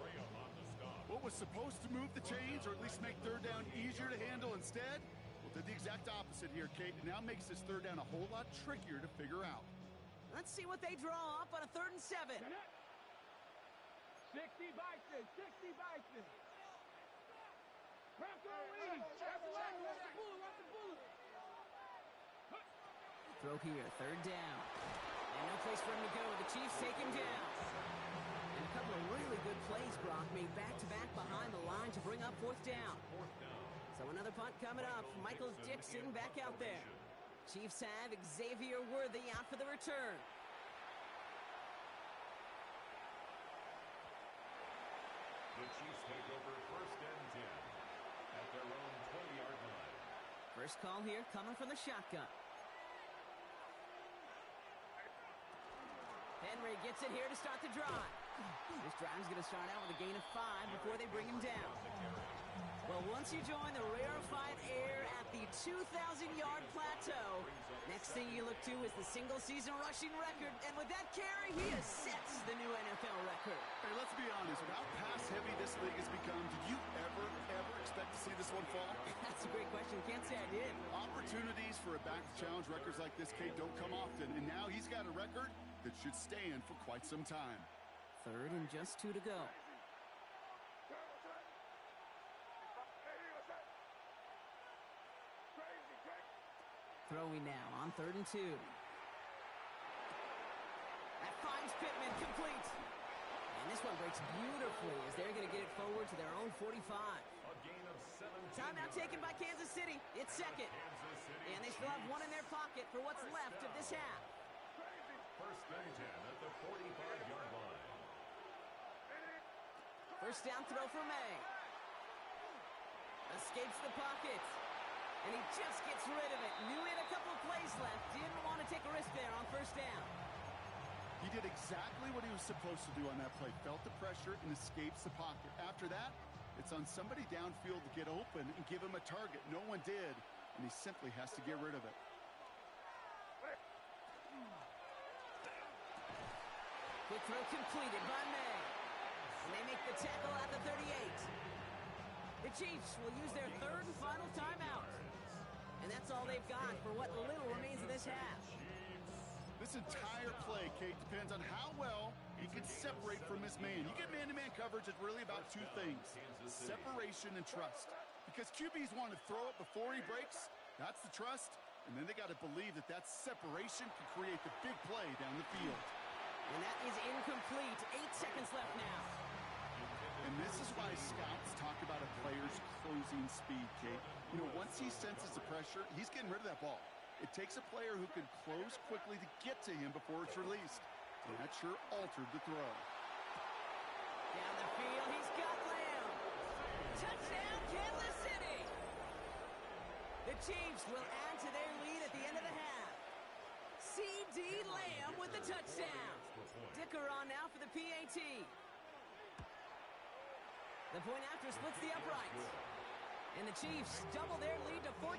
What was supposed to move the chains, or at least make 3rd down easier to handle instead? Well, did the exact opposite here, Kate. It now makes this 3rd down a whole lot trickier to figure out. Let's see what they draw up on a 3rd and 7. 60 Bison, 60 Bison. Bronco lead. Watch the bullet, watch the bullet. Throw here, third down. And no place for him to go. The Chiefs take him down. And a couple of really good plays, Brock, made back-to-back behind the line to bring up fourth down. So another punt coming up. Michael Dixon back out there. Chiefs have Xavier Worthy out for the return. The Chiefs take over first and 10 at their own 20-yard line. First call here coming from the shotgun. Henry gets it here to start the drive. This drive's going to start out with a gain of 5 before they bring him down. Well, once you join the rarefied air at the 2,000-yard plateau, next thing you look to is the single-season rushing record. And with that carry, he sets the new NFL record. Hey, let's be honest. With how pass-heavy this league has become, did you ever expect to see this one fall? That's a great question. Can't say I did. Opportunities for a back to challenge records like this, Kate, don't come often. And now he's got a record that should stand for quite some time. Third and just 2 to go. Throwing now on 3rd and 2. That finds Pittman, complete. And this one breaks beautifully as they're going to get it forward to their own 45. A gain of 17. Timeout taken by Kansas City. It's second. And they still have one in their pocket for what's left of this half. First and 10 at the 45-yard line. First down throw for May. Escapes the pocket. And he just gets rid of it. Knew he had a couple of plays left. Didn't want to take a risk there on first down. He did exactly what he was supposed to do on that play. Felt the pressure and escapes the pocket. After that, it's on somebody downfield to get open and give him a target. No one did, and he simply has to get rid of it. Quick throw completed by May. And they make the tackle at the 38. The Chiefs will use their third and final timeout. And that's all they've got for what little remains of this half. This entire play, Kate, depends on how well he can separate from his man. You get man-to-man coverage, it's really about two things: separation and trust. Because QBs want to throw it before he breaks. That's the trust. And then they got to believe that that separation can create the big play down the field. And that is incomplete. 8 seconds left now. And this is why scouts talk about a player's closing speed, Kate. You know, once he senses the pressure, he's getting rid of that ball. It takes a player who can close quickly to get to him before it's released. And that sure altered the throw. Down the field, he's got Lamb. Touchdown, Kansas City. The Chiefs will add to their lead at the end of the half. C.D. Lamb with the touchdown. Dicker on now for the PAT. The point after splits the uprights. And the Chiefs double their lead to 14.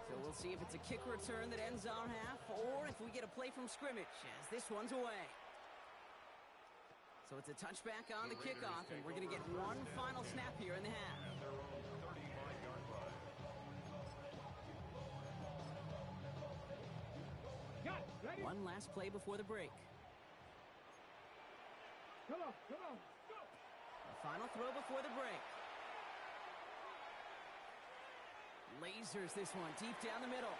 So we'll see if it's a kick return that ends our half, or if we get a play from scrimmage, as this one's away. So it's a touchback on the kickoff, and we're going to get one final snap here in the half. One last play before the break. Come on, come on, go! A final throw before the break. Lasers this one deep down the middle.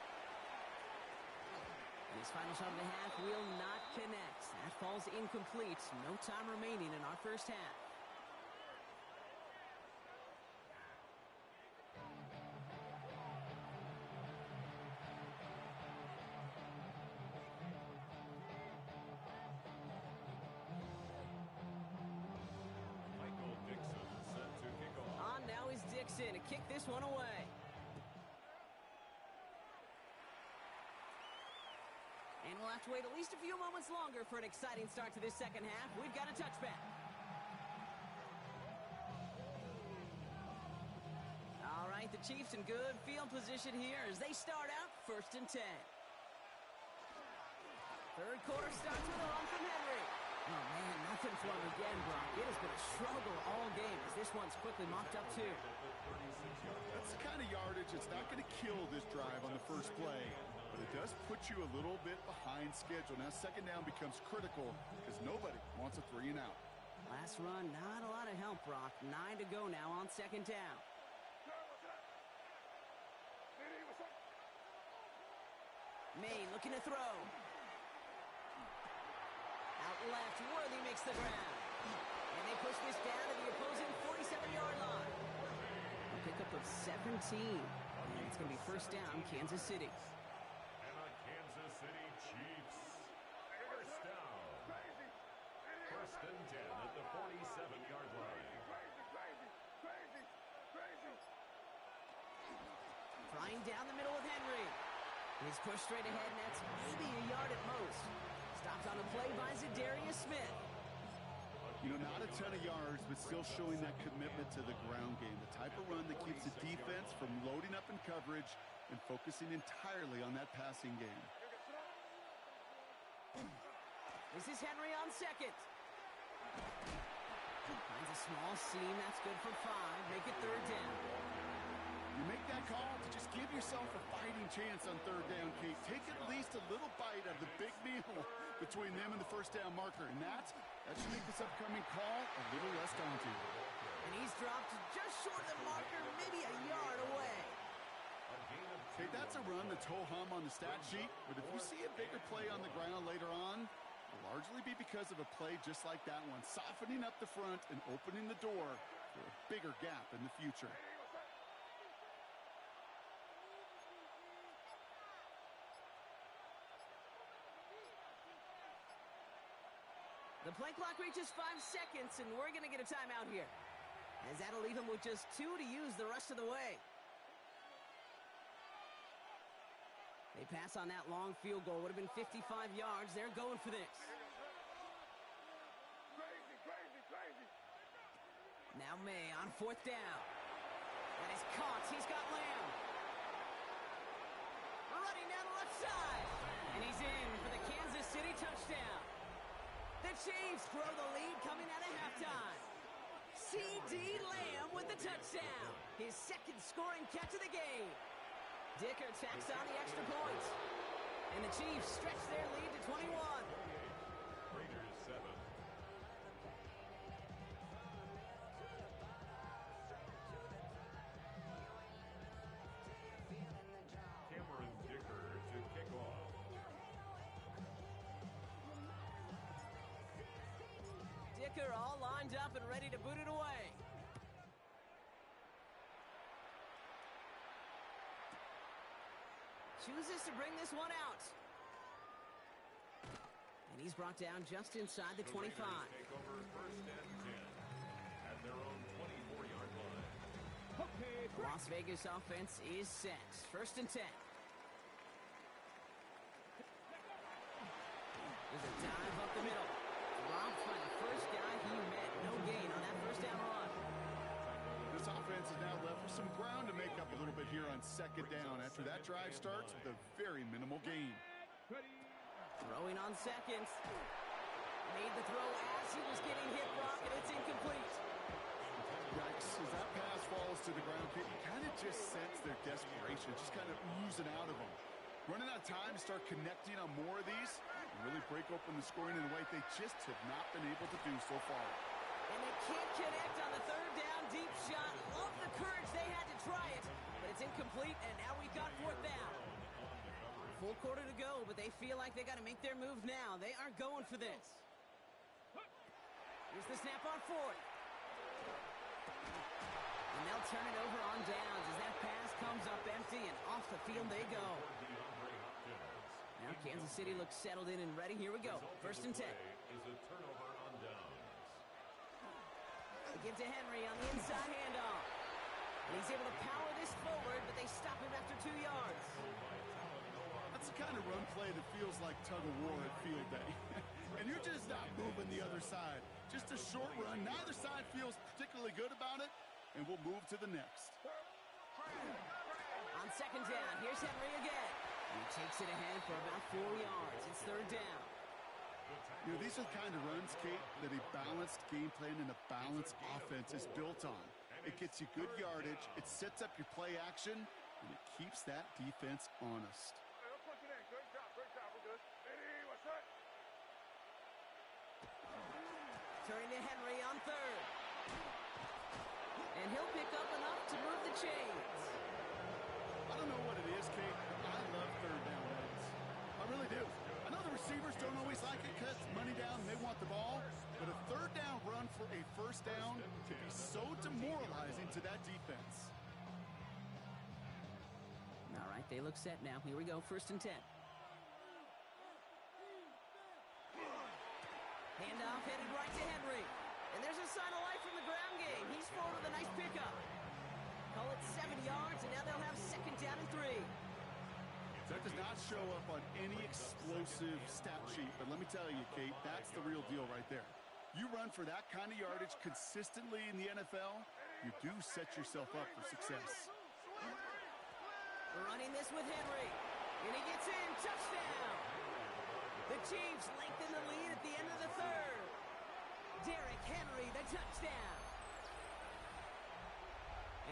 And his final shot of the half will not connect. That falls incomplete. No time remaining in our first half. Dixon to kick this one away. And we'll have to wait at least a few moments longer for an exciting start to this second half. We've got a touchback. All right, the Chiefs in good field position here as they start out 1st and 10. Third quarter starts with a run from Henry. Oh, man, nothing for him again, Brock. It has been a struggle all game as this one's quickly mopped up, too. That's the kind of yardage that's not going to kill this drive on the first play, but it does put you a little bit behind schedule. Now, second down becomes critical because nobody wants a 3 and out. Last run, not a lot of help, Brock. 9 to go now on second down. May looking to throw. Out left, Worthy makes the grab. And they push this down to the opposing 47-yard line. A pickup of 17. And it's going to be first down, Kansas City. And the Kansas City Chiefs. First down. First and 10 at the 47-yard line. Flying down the middle with Henry. He's pushed straight ahead, and that's maybe a yard at most. Stopped on a play by Zadarius Smith. You know, not a ton of yards, but still showing that commitment to the ground game. The type of run that keeps the defense from loading up in coverage and focusing entirely on that passing game. This is Henry on second. Finds a small seam. That's good for 5. Make it third down. You make that call to just give yourself a fighting chance on third down, Kate. Take at least a little bite of the big meal between them and the first down marker. And that should make this upcoming call a little less daunting. And he's dropped just short of the marker, maybe a yard away. Kate, that's a run that's ho-hum on the stat sheet. But if you see a bigger play on the ground later on, it'll largely be because of a play just like that one, softening up the front and opening the door for a bigger gap in the future. The play clock reaches 5 seconds, and we're going to get a timeout here, as that'll leave him with just 2 to use the rest of the way. They pass on that long field goal. Would have been 55 yards. They're going for this. Now May on fourth down. That is caught. He's got Lamb. Running down the left side. And he's in for the Kansas City touchdown. The Chiefs grow the lead coming out of halftime. C.D. Lamb with the touchdown. His second scoring catch of the game. Dicker tacks on the extra point. And the Chiefs stretch their lead to 21. Raiders 7. Cameron Dicker to kick off. Dicker all lined up and ready to boot it away. Chooses to bring this one out. And he's brought down just inside the 25. Take over first and 10 at their own 24-yard line. The Las Vegas offense is set. First and 10. There's a dive up the middle. Dropped by the first guy he met. No gain on that first down run. This offense is now left with some ground to make up a little bit here on second down after that drive starts with a very minimal gain. Throwing on second. Made the throw as he was getting hit, Brock, and it's incomplete. Yikes, as that pass falls to the ground, you kind of just sense their desperation, just kind of oozing out of them. Running out of time to start connecting on more of these and really break open the scoring in a way they just have not been able to do so far. And they can't connect on the third down deep shot. Love the courage they had to try it, but it's incomplete, and now we've got fourth down. Full quarter to go, but they feel like they got to make their move now. They are going for this. Here's the snap on fourth. And they'll turn it over on downs as that pass comes up empty, and off the field they go. Now Kansas City looks settled in and ready. Here we go. First and 10. Is a turnover on downs. They give to Henry on the inside handoff. And he's able to power this forward, but they stop him after 2 yards. That's the kind of run play that feels like tug-of-war at field day. And you're just not moving the other side. Just a short run. Neither side feels particularly good about it, and we'll move to the next. On second down, here's Henry again. He takes it ahead for about 4 yards. It's third down. You know, these are the kind of runs, Kate, that a balanced game plan and a balanced offense is built on. It gets you good yardage, it sets up your play action, and it keeps that defense honest. Turning to Henry on third. And he'll pick up enough to move the chains. I don't know what it is, Kate, but I love third down runs. I really do. I know the receivers don't always like it because it's money down and they want the ball, but a third down run for a first down can be so demoralizing to that defense. All right, they look set now. Here we go, 1st and 10. Handoff headed right to Henry. And there's a sign of life from the ground game. He's forward with a nice pickup. Call it 7 yards, and now they'll have 2nd down and 3. That does not show up on any explosive stat sheet, but let me tell you, Kate, that's the real deal right there. You run for that kind of yardage consistently in the NFL, you do set yourself up for success. Running this with Henry. And he gets in. Touchdown. The Chiefs lengthen the lead at the end of the 3rd. Derrick Henry, the touchdown.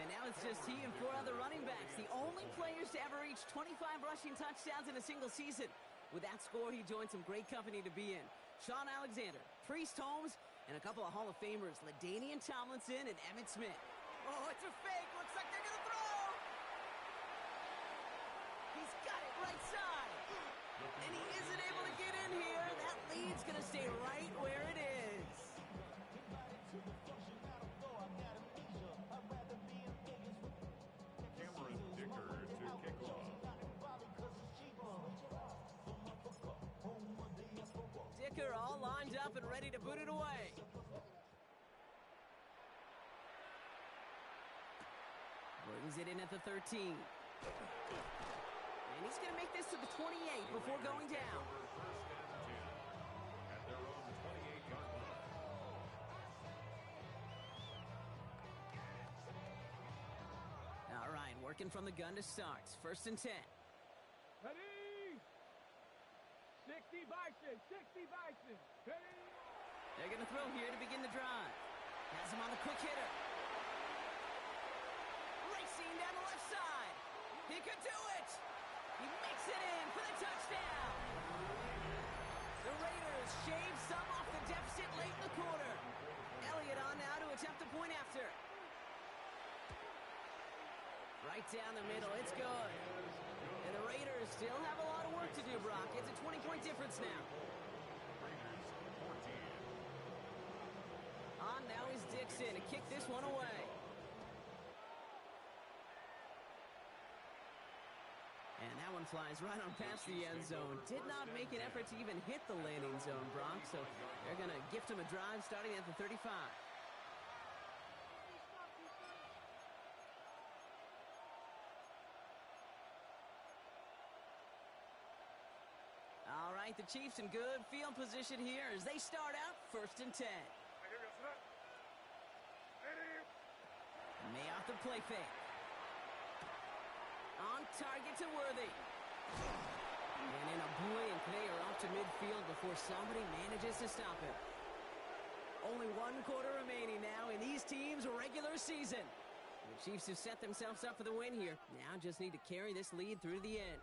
And now it's just he and 4 other running backs, the only players to ever reach 25 rushing touchdowns in a single season. With that score, he joined some great company to be in. Sean Alexander, Priest Holmes, and a couple of Hall of Famers, LaDainian Tomlinson and Emmitt Smith. Oh, it's a fake. Looks like they're going to throw. He's got it right side. And he isn't able to get in here. That lead's going to stay right where it is. Dicker all lined up and ready to boot it away. Brings it in at the 13. And he's going to make this to the 28 before going down. All right, working from the gun to start. 1st and 10. Ready? 60 Bison, 60 Bison. Ready? They're going to throw here to begin the drive. Has him on the quick hitter. Racing down the left side. He could do it. He makes it in for the touchdown. The Raiders shave some off the deficit late in the quarter. Elliott on now to attempt a point after. Right down the middle. It's good. And the Raiders still have a lot of work to do, Brock. It's a 20-point difference now. On now is Dixon to kick this one away. And that one flies right on past the end zone. Did not make an effort to even hit the landing zone, Brock. So they're going to gift him a drive starting at the 35. All right, the Chiefs in good field position here as they start out 1st and 10. May off the play fake. On target to Worthy. And in a blink, they are off to midfield before somebody manages to stop it. Only 1 quarter remaining now in these teams' regular season. The Chiefs have set themselves up for the win here. Now just need to carry this lead through the end.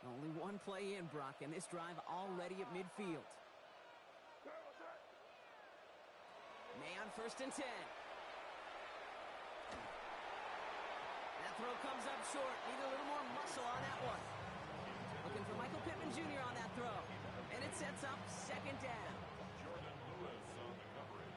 Only 1 play in, Brock, and this drive already at midfield. May on 1st and 10. That throw comes up short. Need a little more muscle on that one. Looking for Michael Pittman Jr. on that throw. And it sets up 2nd down. Jordan Lewis on the coverage.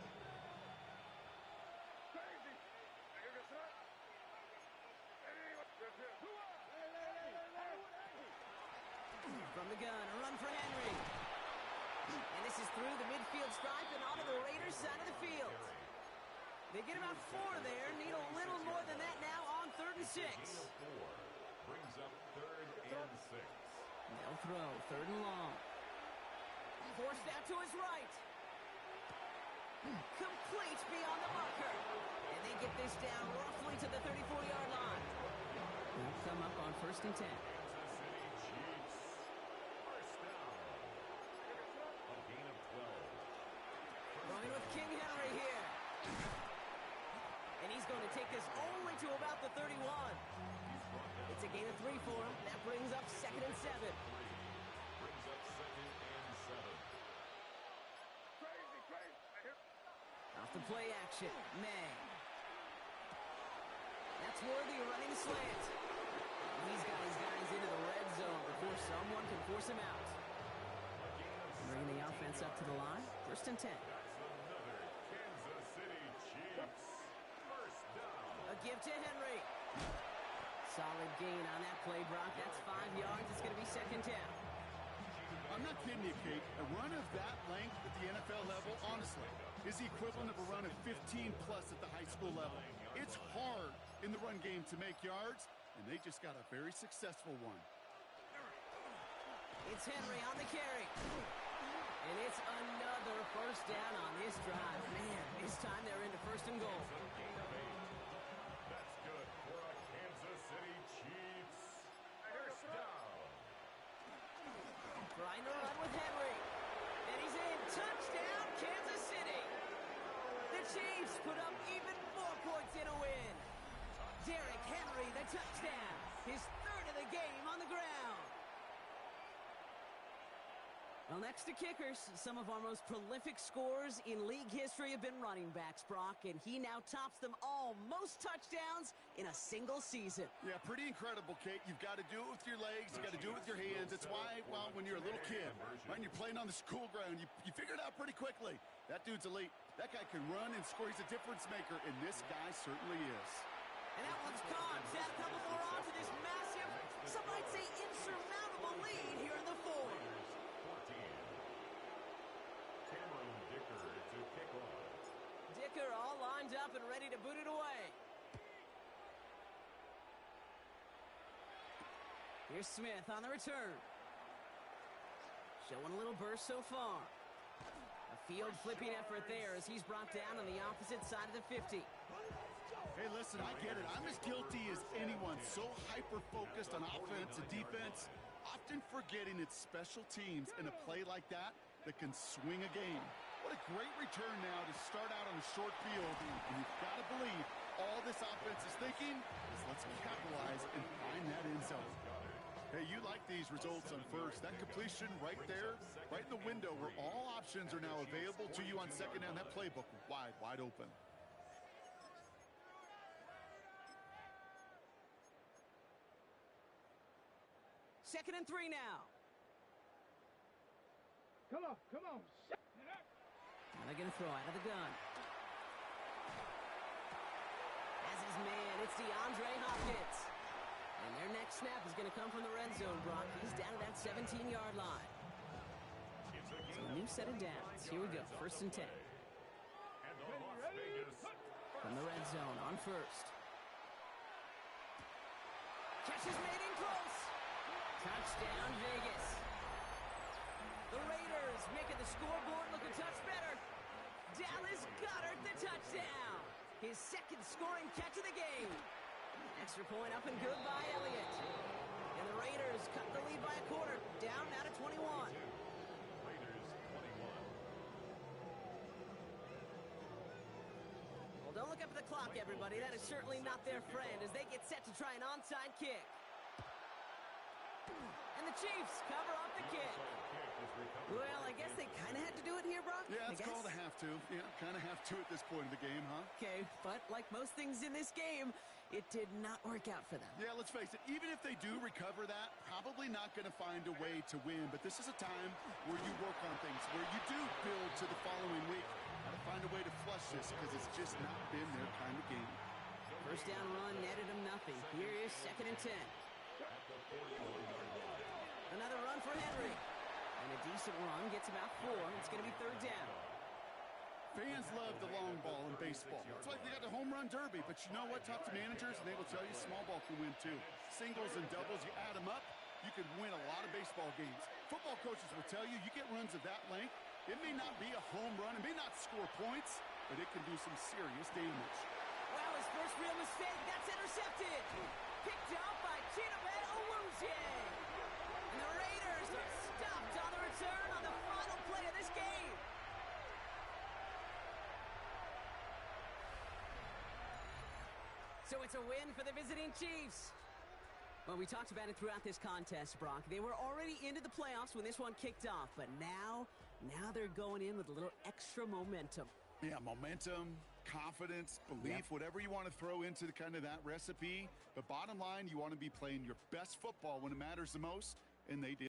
From the gun, a run for Henry. And this is through the midfield stripe and onto the Raiders' side of the field. They get about 4 there. Need a little more than that now on 3rd and 6. Brings up 3rd and 6. They'll throw 3rd and long. Forced out to his right. Complete beyond the marker. And they get this down roughly to the 34-yard line. They'll come up on 1st and 10. Kansas City Chiefs. First down. A gain of 12. Going with King Henry here. And he's going to take this only to about the 31. It's a gain of 3 for him. That brings up 2nd and 7. Brings up 2nd and 7. Off the play action, May. That's worthy of running the slant. He's got his guys into the red zone before someone can force him out. Bringing the offense up to the line. 1st and 10. That's another Kansas City Chiefs. First down. A give to Henry. Solid gain on that play, Brock. That's 5 yards. It's going to be 2nd down. I'm not kidding you, Kate. A run of that length at the NFL level, honestly, is the equivalent of a run of 15-plus at the high school level. It's hard in the run game to make yards, and they just got a very successful one. It's Henry on the carry. And it's another 1st down on this drive. Man, this time they're into 1st and goal. That's good for a Kansas City Chiefs. First down. Trying to run with Henry. And he's in. Touchdown, Kansas City. The Chiefs put up even more points in a win. Derrick Henry, the touchdown. His 3rd of the game on the ground. Well, next to kickers, some of our most prolific scorers in league history have been running backs, Brock, and he now tops them all. Most touchdowns in a single season. Yeah, pretty incredible, Kate. You've got to do it with your legs. You got to do it with your hands. It's why, well, when you're a little kid, right, and you're playing on the school ground, you figure it out pretty quickly. That dude's elite. That guy can run and score. He's a difference maker, and this guy certainly is. And that one's gone. Add a couple more on to this massive, some might say insurmountable lead here in the 4th. Dicker all lined up and ready to boot it away. Here's Smith on the return. Showing a little burst so far. A field flipping effort there as he's brought down on the opposite side of the 50. Hey, listen, I get it. I'm as guilty as anyone. So hyper-focused on offense and defense, often forgetting it's special teams in a play like that can swing a game. What a great return now to start out on a short field. And you've got to believe all this offense is thinking is let's capitalize and find that end zone. Hey, you like these results on 1st. That completion right there, right in the window where all options are now available to you on 2nd down. That playbook wide open. Second and 3 now. Come on. Now they're going to throw out of the gun. As his man, it's DeAndre Hopkins. And their next snap is going to come from the red zone, Brock. He's down to that 17-yard line. So a new set of downs. Here we go, 1st and 10. From the red zone on 1st. Catch is made in close. Touchdown, Vegas. The Raiders making the scoreboard look a touch better. Dallas Goedert the touchdown. His 2nd scoring catch of the game. Extra point up and good by Elliott. And the Raiders cut the lead by a quarter. Down now to 21. Raiders 21. Well, don't look up at the clock, everybody. That is certainly not their friend as they get set to try an onside kick. And the Chiefs cover up the kick. Well, I guess they kind of had to do it here, Brock. Yeah, it's called a have to. Yeah, kind of have to at this point in the game, huh? Okay, but like most things in this game, it did not work out for them. Yeah, let's face it, even if they do recover that, probably not going to find a way to win. But this is a time where you work on things, where you do build to the following week. Got to find a way to flush this because it's just not been their kind of game. 1st down run netted them nothing. Here is 2nd and 10. Another run for Henry. And a decent run gets about 4. It's going to be 3rd down. Fans love the long ball in baseball. It's like they got the home run derby. But you know what? Talk to managers, and they will tell you small ball can win too. Singles and doubles, you add them up, you can win a lot of baseball games. Football coaches will tell you, you get runs of that length, It may not be a home run, it may not score points, but it can do some serious damage. Wow, his first real mistake. That's intercepted. Picked up by Chidobe Awuzie. And the Raiders are stopped on the return on the final play of this game. So it's a win for the visiting Chiefs. Well, we talked about it throughout this contest, Brock. They were already into the playoffs when this one kicked off, but now they're going in with a little extra momentum. Yeah, momentum, confidence, belief, whatever you want to throw into kind of that recipe. But bottom line, you want to be playing your best football when it matters the most, and they did.